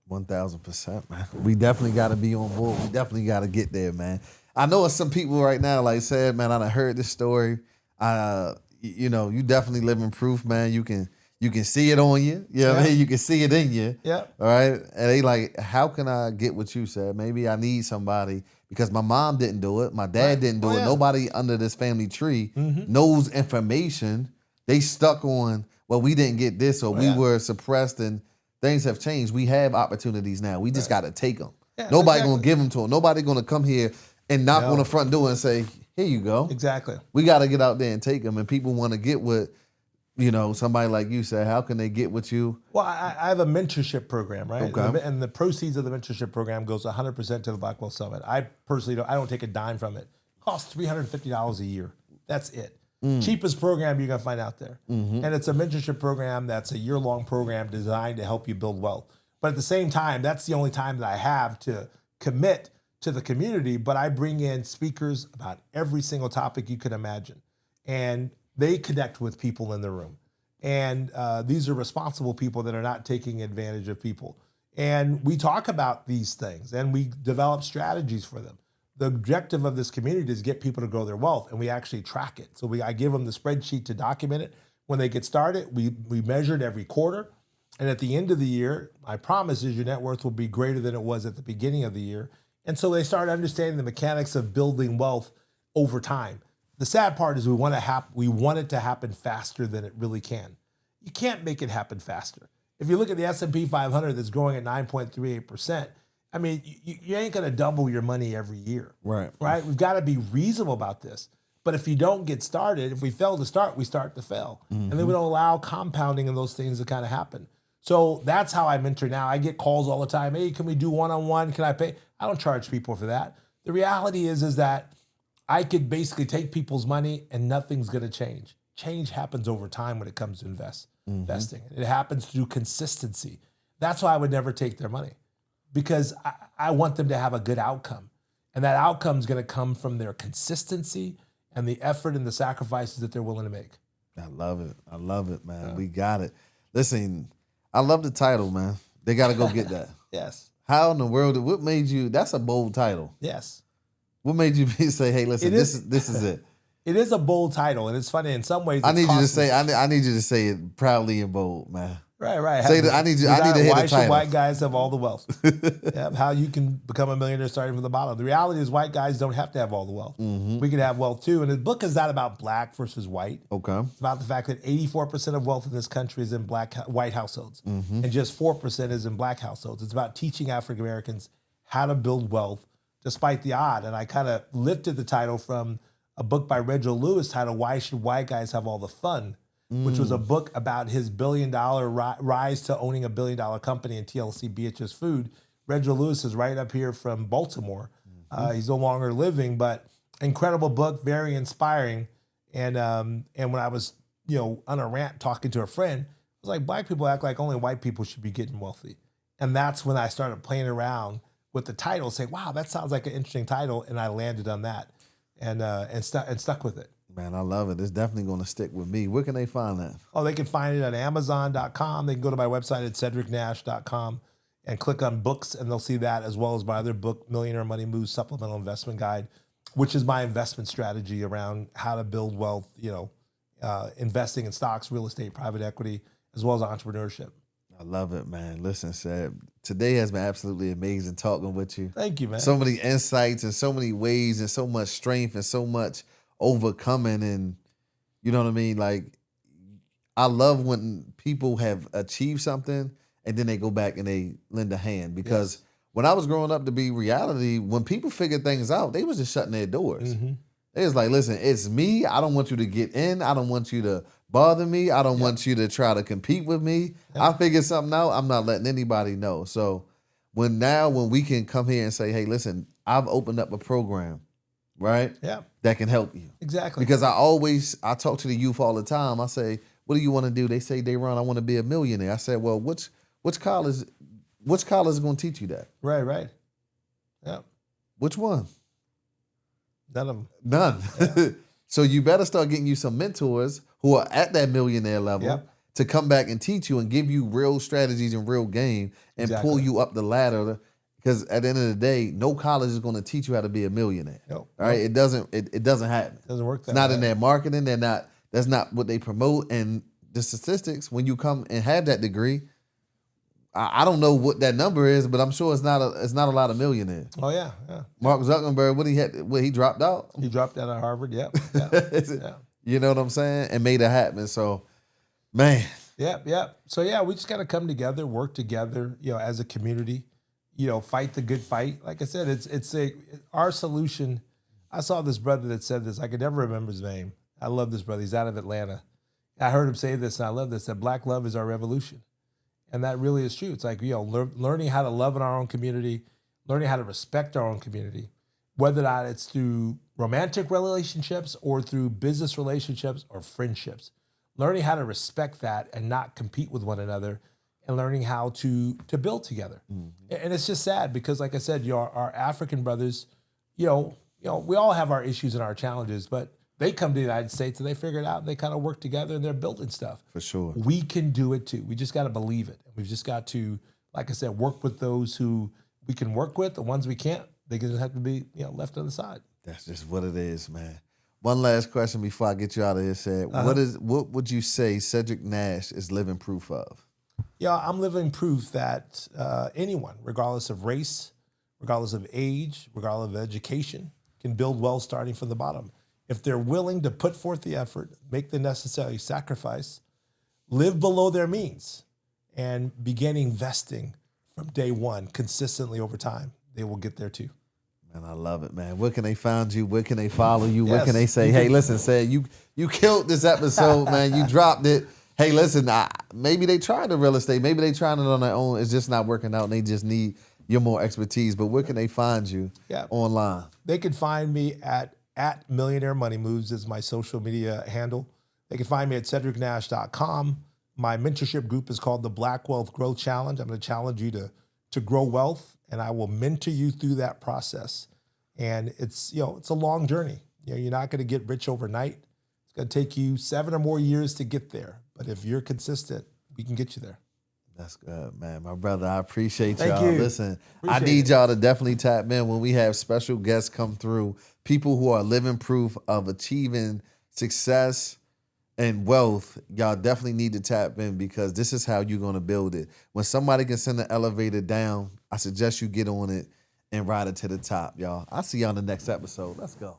1,000%, man. We definitely got to be on board. We definitely got to get there, man. I know some people right now, like I said, man, I done heard this story. You definitely living proof, man. You can see it on you. You know what I mean? You can see it in you. Yeah. All right. And they like, how can I get what you said? Maybe I need somebody because my mom didn't do it. My dad didn't do it. Nobody under this family tree knows information. They stuck on, well, we didn't get this or we were suppressed and things have changed. We have opportunities now. We just got to take them. Yeah, nobody going to give them to them. Nobody going to come here and knock on the front door and say, here you go. Exactly. We got to get out there and take them. And people want to get what, somebody like you said, how can they get what you? Well, I have a mentorship program, right? Okay. And the proceeds of the mentorship program goes 100% to the Black Wealth Summit. I personally don't take a dime from it. It costs $350 a year. That's it. Cheapest program you're going to find out there. And it's a mentorship program that's a year-long program designed to help you build wealth. But at the same time, that's the only time that I have to commit to the community. But I bring in speakers about every single topic you can imagine. And they connect with people in the room. And these are responsible people that are not taking advantage of people. And we talk about these things and we develop strategies for them. The objective of this community is get people to grow their wealth, and we actually track it. So I give them the spreadsheet to document it. When they get started, we measure it every quarter. And at the end of the year, my promise is your net worth will be greater than it was at the beginning of the year. And so they start understanding the mechanics of building wealth over time. The sad part is we want it to happen faster than it really can. You can't make it happen faster. If you look at the S&P 500 that's growing at 9.38%, I mean, you ain't going to double your money every year. Right. We've got to be reasonable about this. But if you don't get started, if we fail to start, we start to fail. And then we don't allow compounding and those things to kind of happen. So that's how I mentor now. I get calls all the time. Hey, can we do one-on-one? Can I pay? I don't charge people for that. The reality is that I could basically take people's money and nothing's going to change. Change happens over time when it comes to investing. It happens through consistency. That's why I would never take their money, because I want them to have a good outcome. And that outcome is going to come from their consistency and the effort and the sacrifices that they're willing to make. I love it. I love it, man. Yeah. We got it. Listen, I love the title, man. They got to go get that. Yes. How in the world, what made you, that's a bold title. Yes. What made you say, hey, listen, this is it? It is a bold title, and it's funny in some ways. I need you to say it proudly and bold, man. Right. Say that. I need to hear the title. Why should white guys have all the wealth? How you can become a millionaire starting from the bottom. The reality is white guys don't have to have all the wealth. We can have wealth too. And the book is not about black versus white. Okay. It's about the fact that 84% of wealth in this country is in white households, and just 4% is in black households. It's about teaching African Americans how to build wealth despite the odd. And I kind of lifted the title from a book by Reginald Lewis titled "Why Should White Guys Have All the Fun?" which was a book about his $1 billion rise to owning a $1 billion company in TLC Beatrice Food. Reginald Lewis is right up here from Baltimore. He's no longer living, but incredible book, very inspiring. And when I was, on a rant talking to a friend, I was like, black people act like only white people should be getting wealthy. And that's when I started playing around with the title, saying, wow, that sounds like an interesting title. And I landed on that and stuck with it. Man, I love it. It's definitely going to stick with me. Where can they find that? Oh, they can find it at Amazon.com. They can go to my website at cedricnash.com and click on books, and they'll see that as well as my other book, Millionaire Money Moves Supplemental Investment Guide, which is my investment strategy around how to build wealth, investing in stocks, real estate, private equity, as well as entrepreneurship. I love it, man. Listen, Seb, today has been absolutely amazing talking with you. Thank you, man. So many insights and so many ways and so much strength and so much overcoming, and you know what I mean? Like, I love when people have achieved something and then they go back and they lend a hand, because when I was growing up to be reality, when people figured things out, they was just shutting their doors. Mm-hmm. They was like, listen, it's me. I don't want you to get in. I don't want you to bother me. I don't want you to try to compete with me. I figured something out. I'm not letting anybody know. So when we can come here and say, hey, listen, I've opened up a program, right? Yeah. That can help you. Exactly. Because I talk to the youth all the time. I say, what do you want to do? They say, Daeron, I want to be a millionaire. I said, well, which college is going to teach you that? Right. Yeah. Which one? None of them. None. Yeah. So you better start getting you some mentors who are at that millionaire level to come back and teach you and give you real strategies and real game and pull you up the ladder. Because at the end of the day, no college is going to teach you how to be a millionaire. Nope. All right, it doesn't happen. It doesn't work that way. It's not in their marketing. That's not what they promote. And the statistics, when you come and have that degree, I don't know what that number is, but I'm sure it's not a lot of millionaires. Oh yeah. Mark Zuckerberg, he dropped out? He dropped out of Harvard. Yeah. You know what I'm saying? And made it happen. So, man. Yeah. So we just got to come together, work together, as a community, fight the good fight. Like I said, it's our solution. I saw this brother that said this. I could never remember his name. I love this brother. He's out of Atlanta. I heard him say this, and I love this, that black love is our revolution. And that really is true. It's like, learning how to love in our own community, learning how to respect our own community, whether or not it's through romantic relationships or through business relationships or friendships. Learning how to respect that and not compete with one another, and learning how to build together. Mm-hmm. And it's just sad because, like I said, our African brothers, we all have our issues and our challenges, but they come to the United States and they figure it out and they kind of work together and they're building stuff. For sure. We can do it too. We just got to believe it. We've just got to, like I said, work with those who we can work with. The ones we can't, they just have to be left on the side. That's just what it is, man. One last question before I get you out of here, Ced. What would you say Cedric Nash is living proof of? I'm living proof that anyone, regardless of race, regardless of age, regardless of education, can build wealth starting from the bottom. If they're willing to put forth the effort, make the necessary sacrifice, live below their means, and begin investing from day one consistently over time, they will get there too. Man, I love it, man. Where can they find you? Where can they follow you? Where can they say, hey, listen, Ced, you killed this episode, man. You dropped it. Hey, listen, maybe they tried the real estate. Maybe they tried it on their own. It's just not working out, and they just need your more expertise. But where can they find you online? They can find me at Millionaire Money Moves is my social media handle. They can find me at cedricnash.com. My mentorship group is called the Black Wealth Growth Challenge. I'm going to challenge you to grow wealth, and I will mentor you through that process. And it's a long journey. You're not going to get rich overnight. It's going to take you 7 or more years to get there. But if you're consistent, we can get you there. That's good, man. My brother, I appreciate Thank y'all. you. Listen, I need y'all to definitely tap in when we have special guests come through, people who are living proof of achieving success and wealth. Y'all definitely need to tap in, because this is how you're going to build it. When somebody can send an elevator down, I suggest you get on it and ride it to the top, y'all. I'll see y'all in the next episode. Let's go.